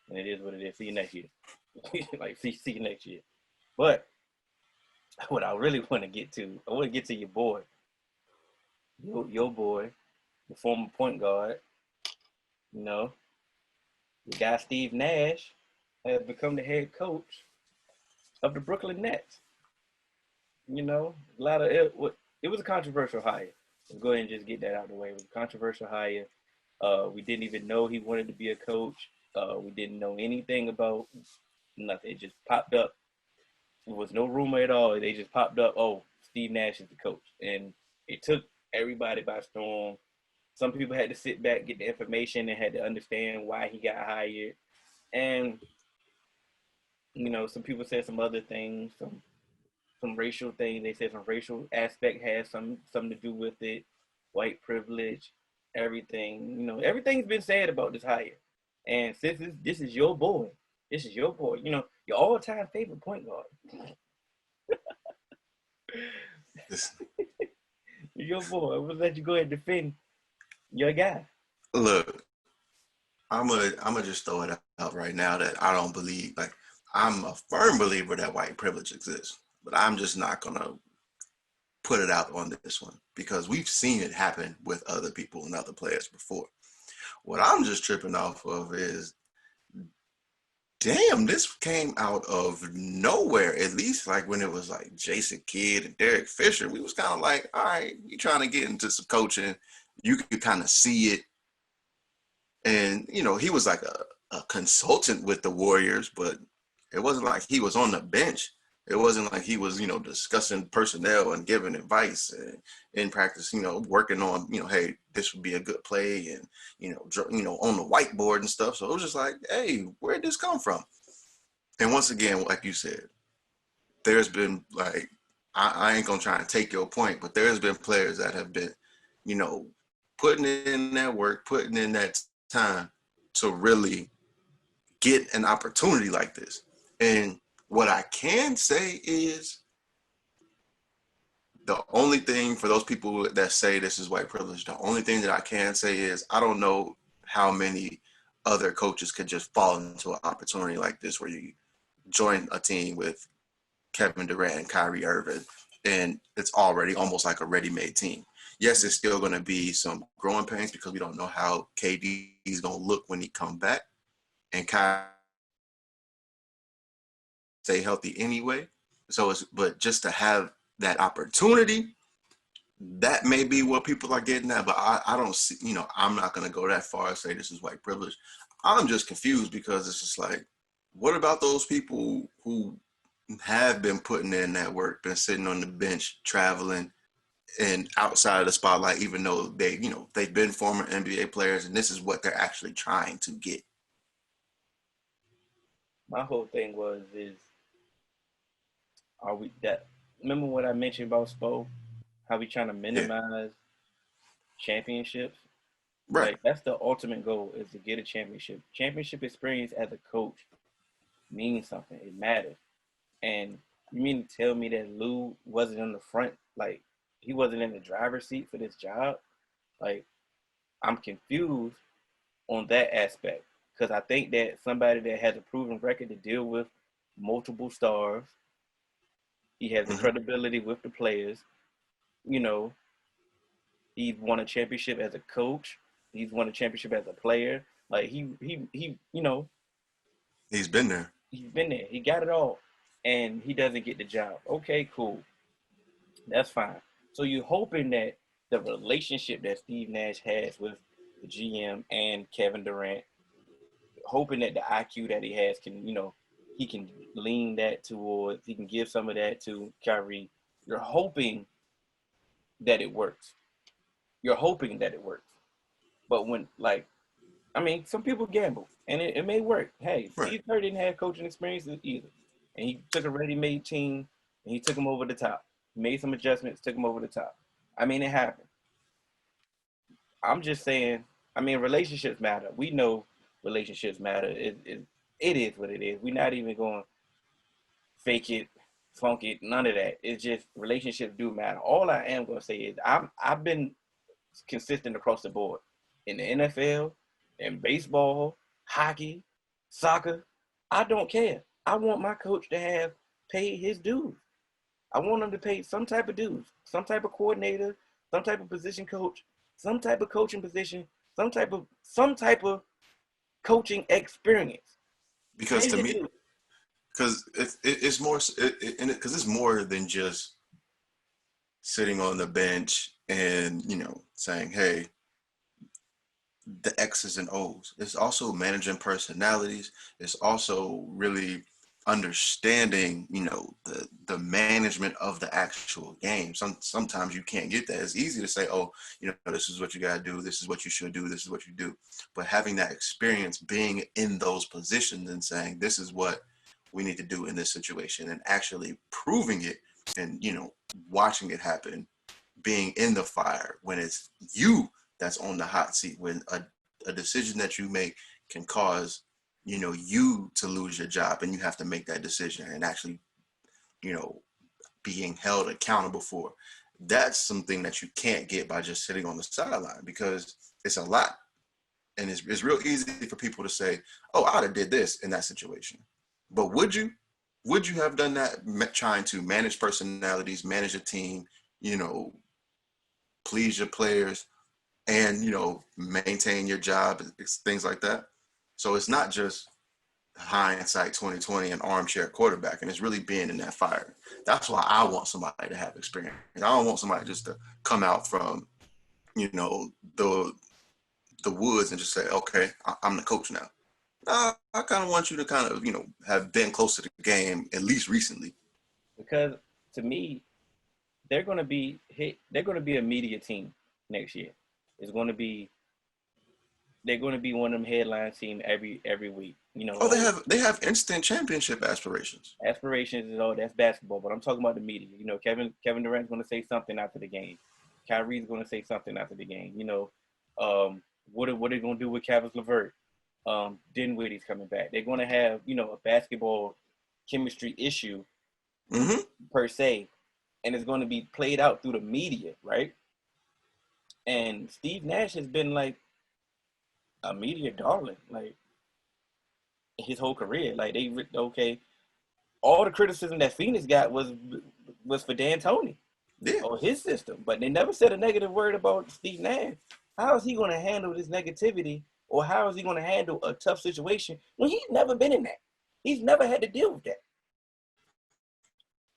and it is what it is. See you next year. see you next year. But what I really want to get to, I want to get to your boy, your boy, the former point guard. The guy Steve Nash has become the head coach of the Brooklyn Nets. A lot of it was a controversial hire. Let's go ahead and just get that out of the way. It was a controversial hire. We didn't even know he wanted to be a coach. We didn't know anything about nothing. It just popped up. There was no rumor at all. They just popped up, oh, Steve Nash is the coach. And it took everybody by storm. Some people had to sit back, get the information, and had to understand why he got hired. And, some people said some other things, some racial things. They said some racial aspect has something to do with it, white privilege, everything. Everything's been said about this hire. And since this is your boy, your all-time favorite point guard. Your boy. I'm gonna let you go ahead and defend your guy. Look, I'm gonna just throw it out right now that I don't believe. Like, I'm a firm believer that white privilege exists, but I'm just not gonna put it out on this one because we've seen it happen with other people and other players before. What I'm just tripping off of is damn, this came out of nowhere. At least like when it was like Jason Kidd and Derek Fisher, we was kind of like, all right, you trying to get into some coaching. You could kind of see it. And, he was like a consultant with the Warriors, but it wasn't like he was on the bench. It wasn't like he was, discussing personnel and giving advice and in practice, working on, hey, this would be a good play and, on the whiteboard and stuff. So it was just like, hey, where'd this come from? And once again, like you said, there's been like, I ain't going to try and take your point, but there's been players that have been, putting in that work, putting in that time to really get an opportunity like this. And what I can say is the only thing for those people that say this is white privilege, the only thing that I can say is I don't know how many other coaches could just fall into an opportunity like this where you join a team with Kevin Durant and Kyrie Irving and it's already almost like a ready-made team. Yes, it's still going to be some growing pains because we don't know how KD is going to look when he comes back and Kyrie stay healthy anyway. But just to have that opportunity, that may be what people are getting at. But I don't see, I'm not going to go that far and say this is white privilege. I'm just confused because it's just like, what about those people who have been putting in that work, been sitting on the bench, traveling, and outside of the spotlight, even though they've been former NBA players, and this is what they're actually trying to get. My whole thing is are we that? Remember what I mentioned about Spo? How we trying to Yeah, minimize championships? right. Like that's the ultimate goal is to get a championship. Championship experience as a coach means something. It matters. And you mean to tell me that Lou wasn't in the front, like he wasn't in the driver's seat for this job? Like I'm confused on that aspect because I think that somebody that has a proven record to deal with multiple stars, he has the Mm-hmm. credibility with the players. You know, he's won a championship as a coach. He's won a championship as a player. Like he He's been there. he's been there. He got it all, and he doesn't get the job. Okay, cool. That's fine. So you're hoping that the relationship that Steve Nash has with the GM and Kevin Durant, hoping that the IQ that he has can, he can lean that towards, he can give some of that to Kyrie. You're hoping that it works. You're hoping that it works. But when, like, I mean, some people gamble and it may work. Hey, Right. Steve Kerr didn't have coaching experiences either. And he took a ready made team and he took them over the top. He made some adjustments, took them over the top. I mean, it happened. I'm just saying, I mean, relationships matter. We know relationships matter. It is what it is. We're not even going to fake it, funk it, none of that. It's just relationships do matter. All I am going to say is I've been consistent across the board in the NFL, in baseball, hockey, soccer. I don't care. I want my coach to have paid his dues. I want him to pay some type of dues, some type of coordinator, some type of position coach, some type of coaching position, some type of coaching experience. Because Pay to the me, dues. because it's more, because it's more than just sitting on the bench and saying, hey, the X's and O's. It's also managing personalities. It's also really understanding, the management of the actual game. Sometimes you can't get that. It's easy to say, oh, this is what you gotta do, this is what you should do, this is what you do. But having that experience being in those positions and saying, this is what we need to do in this situation and actually proving it and watching it happen, being in the fire when it's you that's on the hot seat, when a decision that you make can cause you to lose your job and you have to make that decision and actually you know being held accountable for. That's something that you can't get by just sitting on the sideline, because it's a lot, and it's real easy for people to say, oh, I'd have did this in that situation. But would you have done that, trying to manage personalities, manage a team, you know please your players, and maintain your job, things like that? So it's not just hindsight 2020 an armchair quarterback, and it's really being in that fire. That's why I want somebody to have experience. I don't want somebody just to come out from, you know, the woods and just say, okay, I'm the coach now. I kind of want you to kind of, have been close to the game at least recently. Because to me, they're going to be a media team next year. It's going to be they're going to be one of them headline team every week. Oh, they have instant championship aspirations. Aspirations is all that's basketball, but I'm talking about the media. Kevin Durant's going to say something after the game. Kyrie's going to say something after the game. What are they going to do with Cavis LeVert? Dinwiddie's coming back. They're going to have a basketball chemistry issue per se, and it's going to be played out through the media, right? And Steve Nash has been like a media darling, like his whole career. Like all the criticism that Phoenix got was for D'Antoni, or his system, but they never said a negative word about Steve Nash. How is he going to handle this negativity, or how is he going to handle a tough situation when he's never been in that? He's never had to deal with that.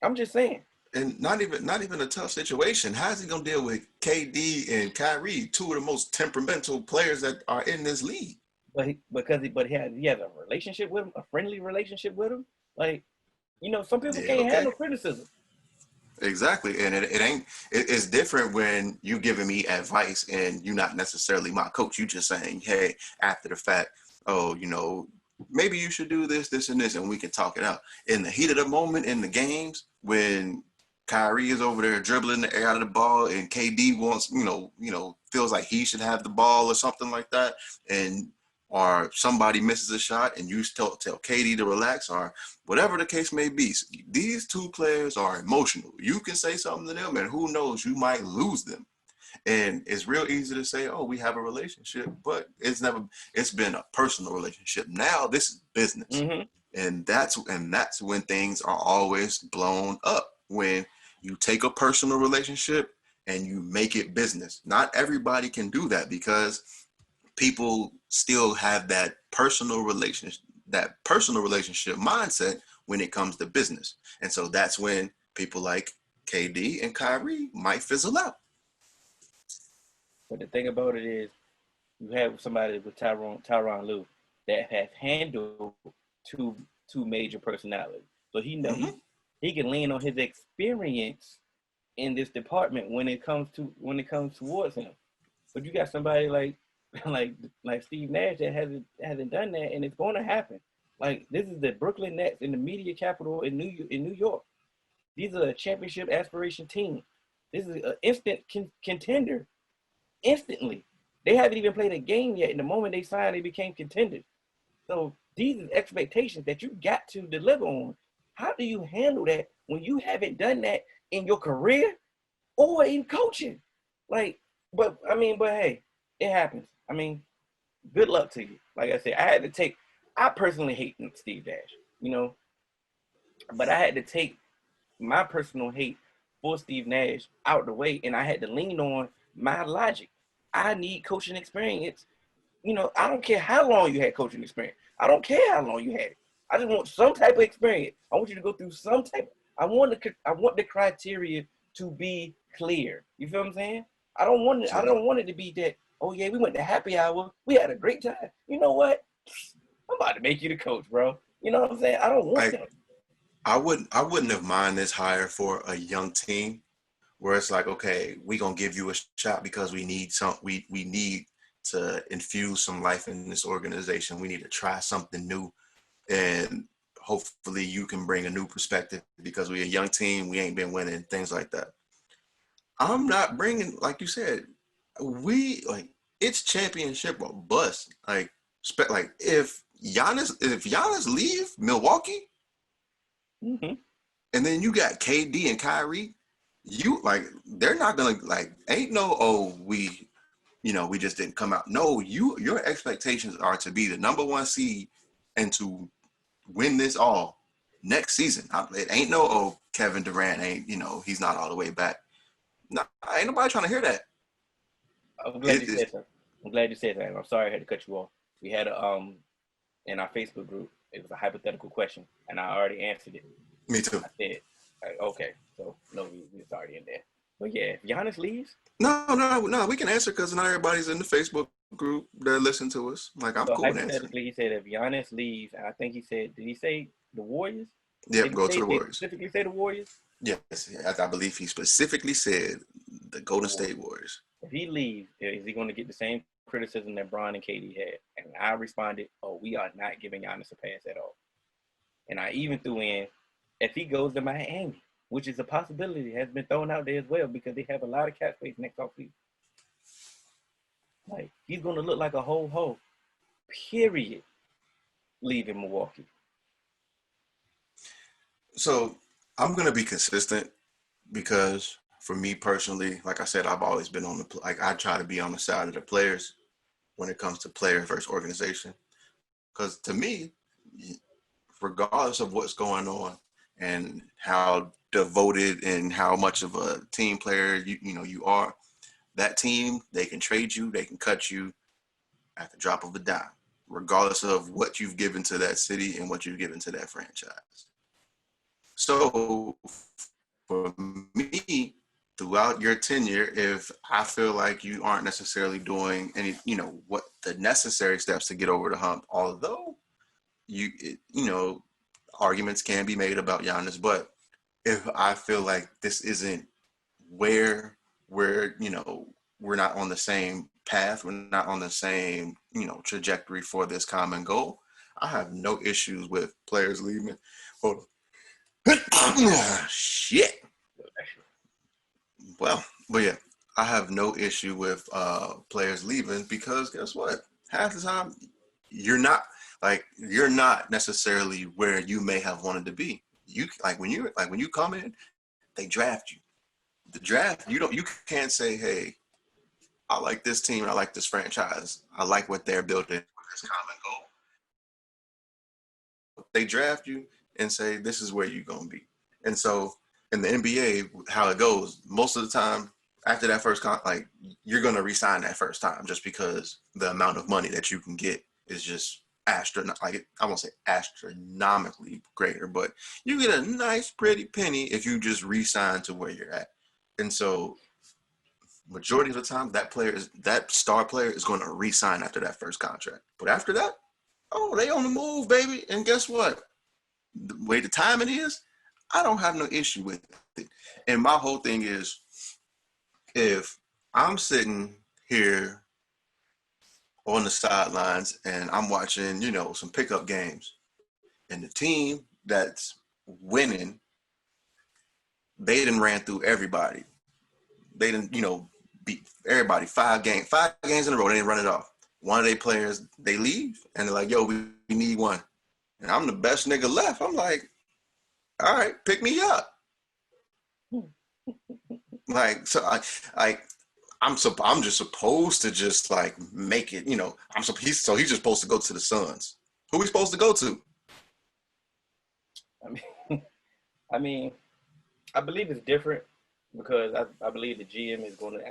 I'm just saying. And not even a tough situation. How's he gonna deal with KD and Kyrie, two of the most temperamental players that are in this league? But he has a relationship with him, a friendly relationship with him. Like, some people can't handle criticism. Exactly, and it's different when you giving me advice and you're not necessarily my coach. You just saying, hey, after the fact, oh, maybe you should do this, this, and this, and we can talk it out. In the heat of the moment in the games, when Kyrie is over there dribbling the air out of the ball and KD wants, feels like he should have the ball or something like that, or somebody misses a shot and you tell KD to relax or whatever the case may be. These two players are emotional. You can say something to them and who knows, you might lose them. And it's real easy to say, oh, we have a relationship, but it's been a personal relationship. Now this is business. Mm-hmm. And that's when things are always blown up, when you take a personal relationship and you make it business. Not everybody can do that because people still have that personal relationship mindset when it comes to business. And so that's when people like KD and Kyrie might fizzle out. But the thing about it is, you have somebody with Tyronn Lue that has handled two major personalities, so he knows he can lean on his experience in this department when it comes towards him. But you got somebody like Steve Nash that hasn't done that, and it's going to happen. Like, this is the Brooklyn Nets in the media capital in New York. These are a championship aspiration team. This is an instant contender. Instantly, they haven't even played a game yet. And the moment they signed, they became contenders. So these are expectations that you got to deliver on. How do you handle that when you haven't done that in your career or in coaching? But hey, it happens. I mean, good luck to you. Like I said, I personally hate Steve Nash, but I had to take my personal hate for Steve Nash out the way, and I had to lean on my logic. I need coaching experience. I don't care how long you had coaching experience. I don't care how long you had it. I just want some type of experience. I want you to go through some type. I want the criteria to be clear. You feel what I'm saying? I don't want it to be that, oh yeah, we went to happy hour. We had a great time. You know what? I'm about to make you the coach, bro. You know what I'm saying? I don't want that. I wouldn't have minded this hire for a young team where it's like, okay, we're gonna give you a shot because we need to infuse some life in this organization. We need to try something new, and hopefully you can bring a new perspective because we're a young team. We ain't been winning, things like that. I'm not bringing, like you said, it's championship or bust. Like if Giannis leave Milwaukee, and then you got KD and Kyrie, they're not gonna ain't no we just didn't come out. No, your expectations are to be the number one seed and to win this all next season. It ain't no Kevin Durant ain't he's not all the way back. No, ain't nobody trying to hear that. I'm glad you said that. I'm sorry I had to cut you off. We had in our Facebook group, It was a hypothetical question, and I already answered it. Me too. I said, okay, so no, it's already in there. But yeah, if Giannis leaves, No. We can answer because not everybody's in the Facebook group that listen to us. Like, I'm so cool with answering. hypothetically, he said if Giannis leaves, and I think he said, did he say the Warriors? Yep, go to the Did he Warriors. specifically say the Warriors? Yes, I believe he specifically said the Golden So State Warriors. if he leaves, is he going to get the same criticism that Bron and KD had? And I responded, oh, we are not giving Giannis a pass at all. And I even threw in, if he goes to Miami, which is a possibility, has been thrown out there as well because they have a lot of cap space next offseason. Like, he's going to look like a ho-ho, period, leaving Milwaukee. So I'm going to be consistent because for me personally, like I said, I've always been I try to be on the side of the players when it comes to player versus organization. Because to me, regardless of what's going on and how devoted and how much of a team player you are, that team, they can trade you, they can cut you at the drop of a dime, regardless of what you've given to that city and what you've given to that franchise. So for me, throughout your tenure, if I feel like you aren't necessarily doing any, what the necessary steps to get over the hump, although arguments can be made about Giannis, but if I feel like this isn't where we're not on the same path, we're not on the same, trajectory for this common goal, I have no issues with players leaving. Hold on. Shit. Well, but yeah, I have no issue with players leaving because guess what? Half the time, you're not necessarily where you may have wanted to be. You when you come in, they draft you. The draft, you can't say, hey, I like this team, I like this franchise, I like what they're building for this common goal. They draft you and say, this is where you're gonna be. And so in the NBA, how it goes, most of the time after that first you're gonna re-sign that first time just because the amount of money that you can get is just I won't say astronomically greater, but you get a nice pretty penny if you just re-sign to where you're at. And so majority of the time that star player is going to re-sign after that first contract. But after that, they on the move, baby. And guess what? The way the timing is, I don't have no issue with it. And my whole thing is, if I'm sitting here on the sidelines and I'm watching, some pickup games, and the team that's winning, they done ran through everybody. They done, beat everybody 5 games in a row. They didn't run it off. One of their players, they leave and they're like, yo, we need one. And I'm the best nigga left. I'm like, all right, pick me up. I'm just supposed to just make it, he's just supposed to go to the Suns. Who we supposed to go to? I believe it's different because I believe the GM is going to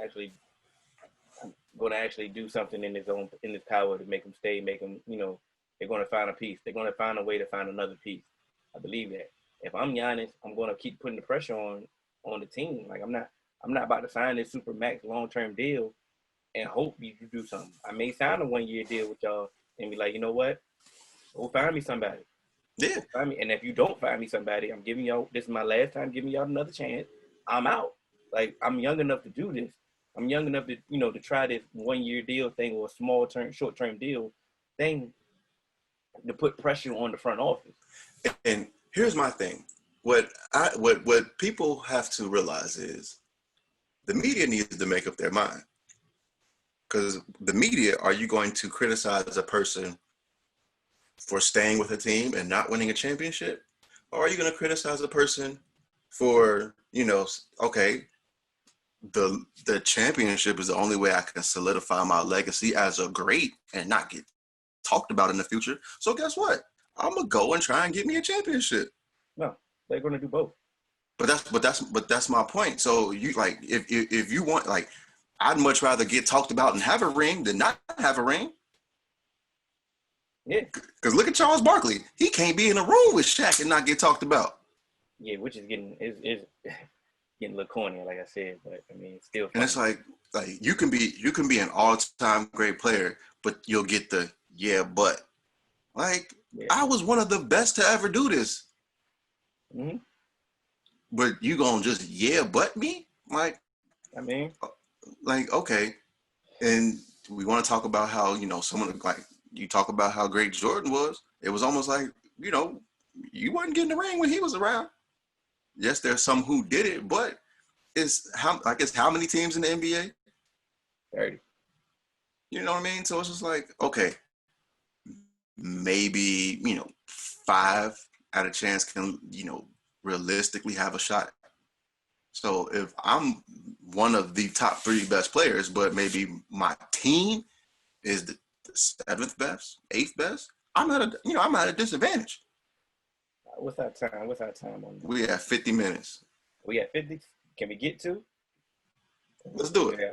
actually do something in his power to make him stay, make him, they're going to find a piece. They're going to find a way to find another piece. I believe that. If I'm Giannis, I'm going to keep putting the pressure on the team. Like, I'm not about to sign this super max long-term deal and hope you do something. I may sign a 1-year deal with y'all and be like, you know what? Go find me somebody. Yeah. Find me. And if you don't find me somebody, I'm giving y'all, this is my last time giving y'all another chance. I'm out. Like, I'm young enough to do this. I'm young enough to, to try this 1-year deal thing or a short-term deal thing to put pressure on the front office. And here's my thing. What people have to realize is the media needs to make up their mind. Because the media, are you going to criticize a person for staying with a team and not winning a championship? Or are you going to criticize a person for, okay, the championship is the only way I can solidify my legacy as a great and not get talked about in the future. So guess what? I'm going to go and try and get me a championship. No, they're going to do both. But that's my point. So you if you want, I'd much rather get talked about and have a ring than not have a ring. Yeah. Because look at Charles Barkley. He can't be in a room with Shaq and not get talked about. Yeah, which is is getting a little corny, like I said, but I mean, it's still And it's funny. like you can be an all-time great player, but you'll get the yeah, but like Yeah. I was one of the best to ever do this. Hmm. But you gonna just yeah, but me? I mean, Like okay. And we want to talk about how, someone like you talk about how great Jordan was. It was almost like, you wasn't getting the ring when he was around. Yes, there's some who did it, but it's how many teams in the NBA? 30. You know what I mean? So it's just like, okay, maybe, five out of chance can, realistically have a shot. So if I'm one of the top three best players, but maybe my team is the seventh best, eighth best, I'm at a disadvantage. What's our time? What's our time on this? We have 50 minutes. We at 50? Can we get two? Let's do it. Yeah.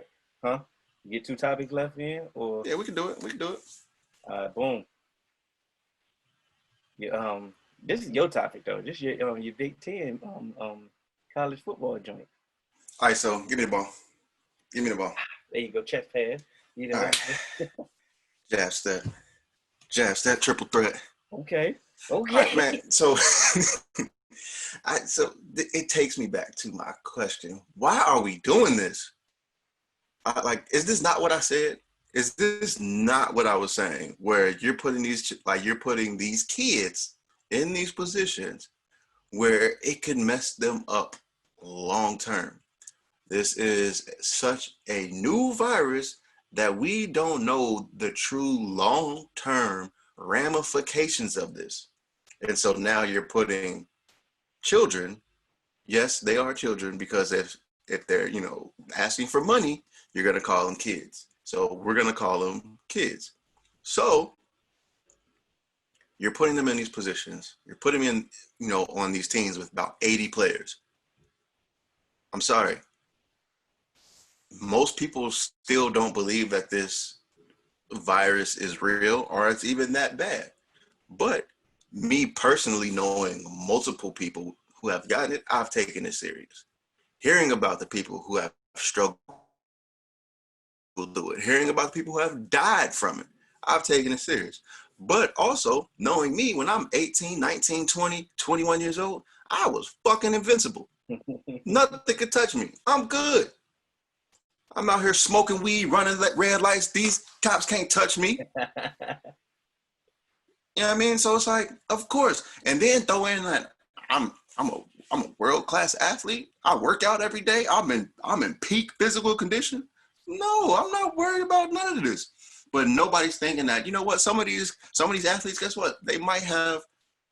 Huh? Get two topics left in, or Yeah, we can do it. We can do it. boom. Yeah, this is your topic though. This your Big Ten college football joint. All right, so give me the ball. Give me the ball. There you go, chest pass. You All know. right. Jab step. Jab step, triple threat. Okay. All Okay. right, man. So it takes me back to my question. Why are we doing this? Is this not what I said? Is this not what I was saying? Where you're putting these kids in these positions where it can mess them up long term. This is such a new virus that we don't know the true long term ramifications of this. And so now you're putting children, yes, they are children, because if they're, asking for money, you're going to call them kids. So we're going to call them kids. So you're putting them in these positions. You're putting them in, on these teams with about 80 players. I'm sorry. Most people still don't believe that this virus is real or it's even that bad. But me personally knowing multiple people who have gotten it, I've taken it serious. Hearing about the people who have struggled do it, hearing about the people who have died from it, I've taken it serious. But also knowing me, when I'm 18, 19, 20, 21 years old, I was fucking invincible. Nothing could touch me. I'm good. I'm out here smoking weed, running red lights. These cops can't touch me. You know what I mean? So it's like, of course. And then throw in that I'm a world-class athlete. I work out every day. I'm in peak physical condition. No, I'm not worried about none of this. But nobody's thinking that, you know what, some of these athletes, guess what? They might have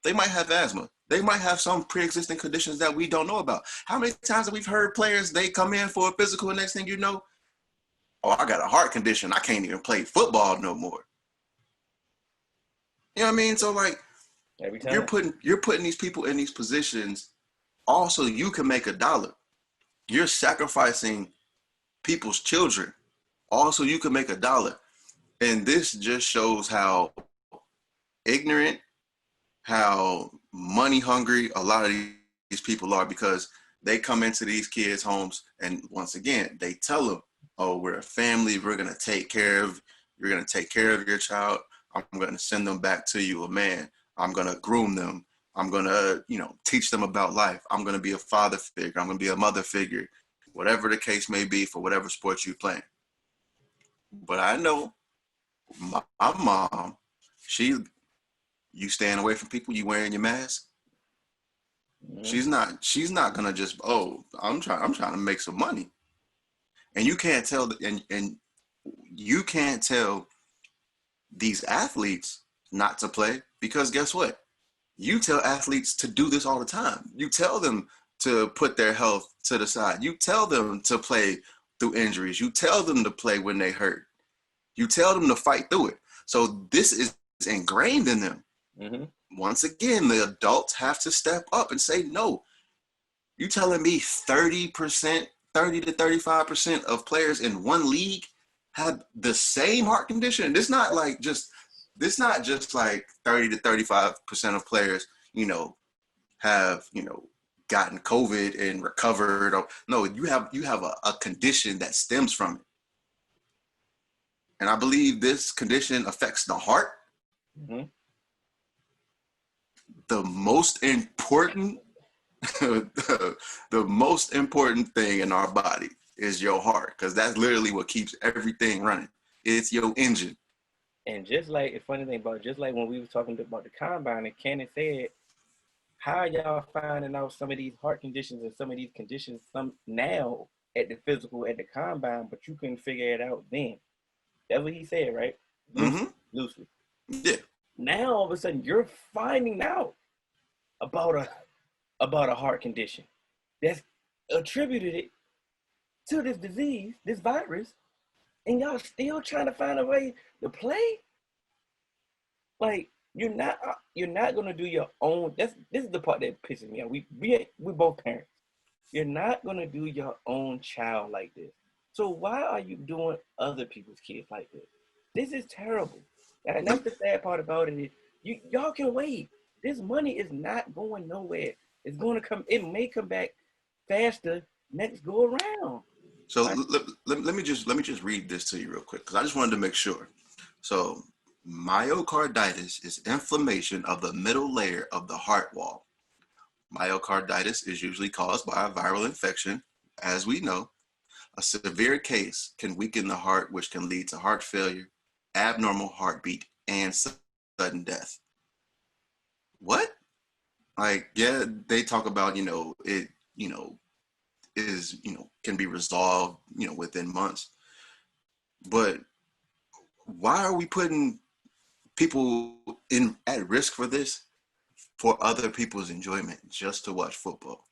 asthma. They might have some pre-existing conditions that we don't know about. How many times have we heard players, they come in for a physical and next thing you know, oh, I got a heart condition. I can't even play football no more. You know what I mean? So like Every time. you're putting these people in these positions also you can make $1. You're sacrificing people's children. Also you can make $1. And this just shows how ignorant, how money hungry a lot of these people are, because they come into these kids' homes and once again, they tell them, oh, we're a family. You're going to take care of your child. I'm going to send them back to you, a man. I'm going to groom them. I'm going to, teach them about life. I'm going to be a father figure. I'm going to be a mother figure, whatever the case may be for whatever sport you're playing. But I know my mom, you staying away from people, you wearing your mask. Mm-hmm. She's not going to just, oh, I'm trying to make some money. And you can't tell, and you can't tell these athletes not to play, because guess what? You tell athletes to do this all the time. You tell them to put their health to the side. You tell them to play through injuries. You tell them to play when they hurt. You tell them to fight through it. So this is ingrained in them. Mm-hmm. Once again, the adults have to step up and say, no, you telling me 30% to 35% of players in one league have the same heart condition. It's not like just It's not just like 30 to 35% of players, have, gotten COVID and recovered. No, you have a condition that stems from it. And I believe this condition affects the heart. Mm-hmm. The most important the most important thing in our body is your heart, because that's literally what keeps everything running. It's your engine. And just like, the funny thing about it, just like when we were talking about the combine, and Cannon said, how y'all finding out some of these heart conditions and some of these conditions some now at the physical, at the combine, but you couldn't figure it out then? That's what he said, right? Loosely. Yeah. Now all of a sudden you're finding out about a heart condition that's attributed it to this disease, this virus, and y'all still trying to find a way to play. Like, you're not gonna do your own. This is the part that pisses me off. We both parents. You're not gonna do your own child like this. So why are you doing other people's kids like this? This is terrible. And that's the sad part about it. Y'all can wait. This money is not going nowhere. It's going to come. It may come back faster next go around. So let me just read this to you real quick, because I just wanted to make sure. So myocarditis is inflammation of the middle layer of the heart wall. Myocarditis is usually caused by a viral infection. As we know, a severe case can weaken the heart, which can lead to heart failure, abnormal heartbeat, and sudden death. What? Like, yeah, they talk about, it, is, can be resolved, within months. But why are we putting people at risk for this, for other people's enjoyment, just to watch football?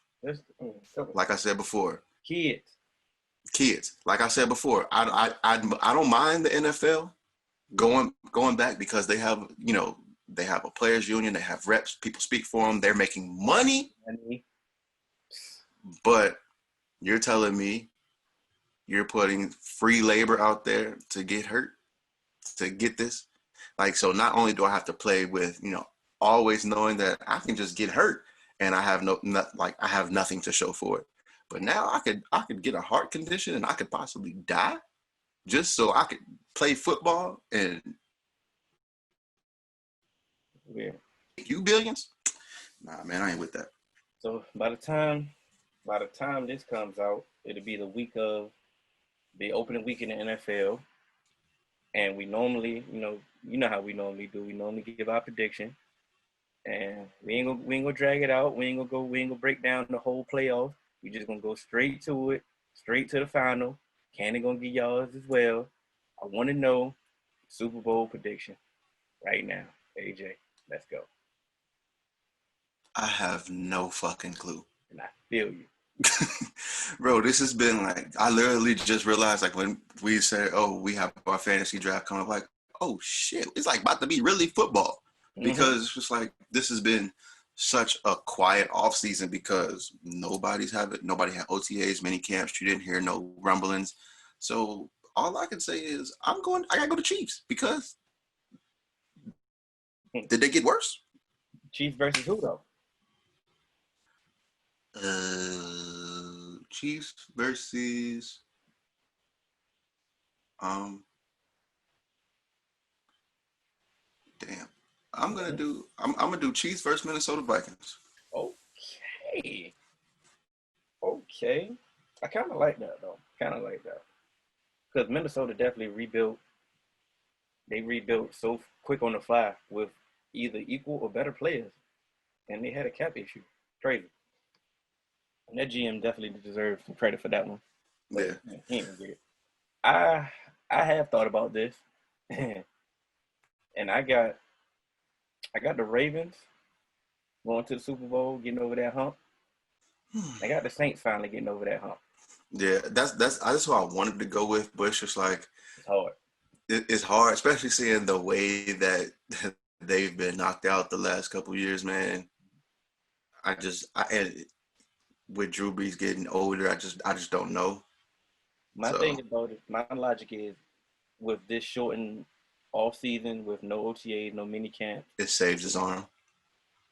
Like I said before, kids. Like I said before, I don't mind the NFL going back, because they have, they have a players union, they have reps, people speak for them, they're making money. But you're telling me you're putting free labor out there to get hurt, to get this? Like, so not only do I have to play with, always knowing that I can just get hurt and I have I have nothing to show for it, but now I could get a heart condition and I could possibly die just so I could play football and you billions? Nah, man, I ain't with that. So by the time this comes out, it'll be the week of the opening week in the NFL. And we normally, you know how we normally do. We normally give our prediction, and we ain't gonna drag it out. We ain't gonna break down the whole playoff. We just gonna go straight to it, straight to the final. Cannon gonna get y'all as well. I want to know Super Bowl prediction right now. AJ, let's go. I have no fucking clue. And I feel you. Bro, this has been like, I literally just realized, like, when we said, oh, we have our fantasy draft coming up, like, oh shit, it's like about to be really football. Because it's just like, this has been such a quiet off season, because nobody had OTAs, mini camps, you didn't hear no rumblings. So all I can say is I gotta go to Chiefs, because did they get worse? Chiefs versus who though? Chiefs versus damn. I'm gonna do Chiefs versus Minnesota Vikings. Okay. I kind of like that though. Because Minnesota definitely rebuilt. They rebuilt so quick on the fly with either equal or better players, and they had a cap issue. Crazy. And that GM definitely deserves some credit for that one. But Yeah. He ain't gonna get it. I have thought about this, and I got the Ravens going to the Super Bowl, getting over that hump. I got the Saints finally getting over that hump. Yeah, that's what I wanted to go with, but it's just like, it's hard. It's hard, especially seeing the way that they've been knocked out the last couple of years, man. And with Drew Brees getting older, I just don't know. My thing about it, my logic is, with this shortened off season with no OTAs, no mini camp. It saves his arm.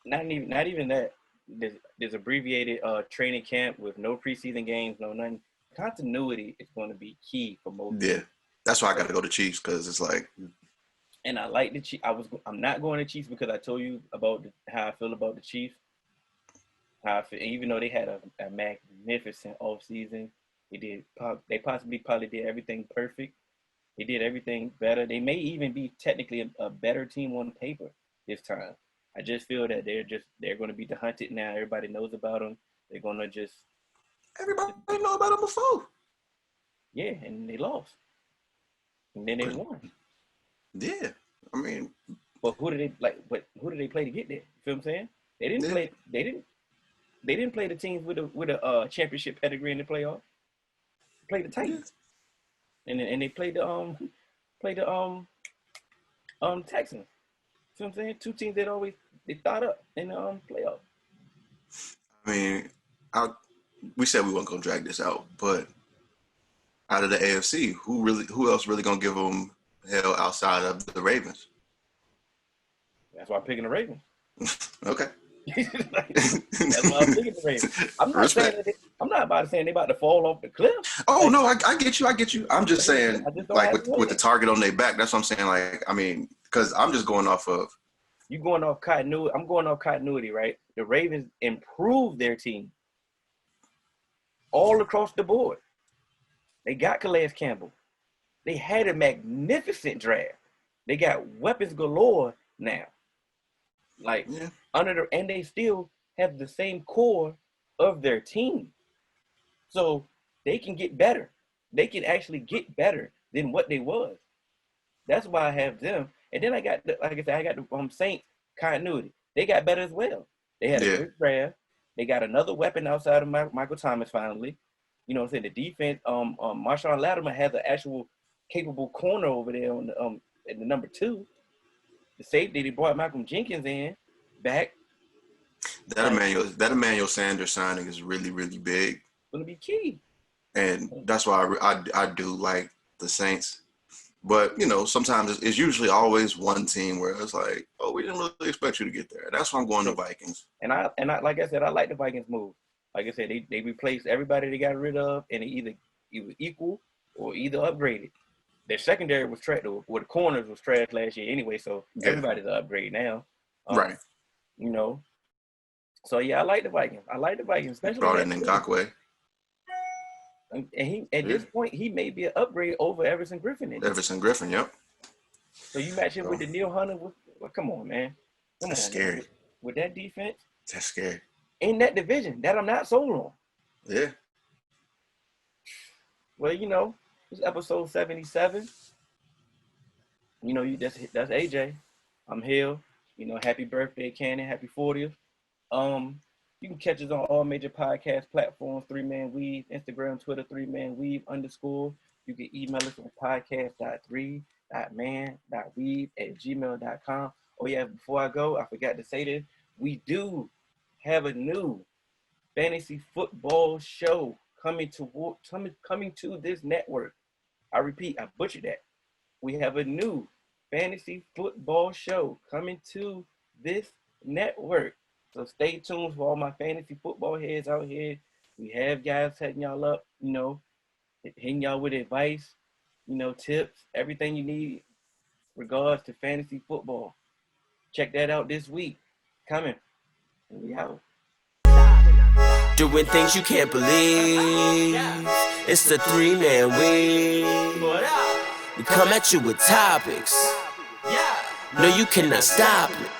Not even that. There's abbreviated training camp with no preseason games, no nothing. Continuity is going to be key for most. Yeah, that's why I got to go to Chiefs because it's like. And I like the Chiefs. I'm not going to Chiefs because I told you about how I feel about the Chiefs. How I feel, even though they had a magnificent offseason, they probably did everything perfect. They did everything better. They may even be technically a better team on paper this time. I just feel that they're going to be the hunted now. Everybody knows about them. They're going to just. Everybody know about them before. Yeah, and they lost. And then they won. Yeah, I mean. But who did they play to get there? You feel what I'm saying? They didn't play. They didn't play the teams with a championship pedigree in the playoffs. They played the Titans, and they played the Texans. See what I'm saying? Two teams that they thought up in the playoffs. I mean, we said we weren't gonna drag this out, but out of the AFC, who else really gonna give them hell outside of the Ravens? That's why I'm picking the Ravens. Okay. That's why I'm picking the Ravens. I'm not about to say they about to fall off the cliff. Oh no, I get you. I'm just saying, like with the target on their back. That's what I'm saying. Like, I mean, because I'm just going off of. You going off continuity? I'm going off continuity, right? The Ravens improved their team all across the board. They got Calais Campbell. They had a magnificent draft. They got weapons galore now. Like and they still have the same core of their team. So they can get better. They can actually get better than what they was. That's why I have them. And then I got the Saints continuity. They got better as well. They had a great draft. They got another weapon outside of Michael Thomas finally. You know what I'm saying? The defense, Marshawn Lattimore has an actual capable corner over there on the at the number 2. The safety, they brought Malcolm Jenkins in back. That Emmanuel Sanders signing is really, really big. Going to be key. And that's why I do like the Saints. But, you know, sometimes it's usually always one team where it's like, oh, we didn't really expect you to get there. That's why I'm going to Vikings. And I like I said, I like the Vikings move. Like I said, they replaced everybody they got rid of, and they either equal or either upgraded. Their secondary was trash. The corners was trash last year anyway, so everybody's an upgrade now. Right. You know. So, yeah, I like the Vikings. Especially brought in Ngakoue. And he at this point, he may be an upgrade over Everson Griffin. Everson Griffin, yep. So you match him with the Neil Hunter. Well, come on, man. That's scary. Man. With that defense. That's scary. In that division, that I'm not sold on. Yeah. Well, you know, it's episode 77. You know, that's AJ. I'm Hill. You know, happy birthday, Cannon. Happy 40th. You can catch us on all major podcast platforms, 3Man Weave, Instagram, Twitter, 3Man Weave _. You can email us on podcast.3.man.weave@gmail.com. Oh yeah, before I go, I forgot to say this. We do have a new fantasy football show coming to this network. I repeat, I butchered that. We have a new fantasy football show coming to this network. So stay tuned for all my fantasy football heads out here. We have guys setting y'all up, you know, hitting y'all with advice, you know, tips, everything you need regards to fantasy football. Check that out this week. Coming. And we out. Doing things you can't believe. It's the 3-Man Weave. We come at you with topics. No, you cannot stop it.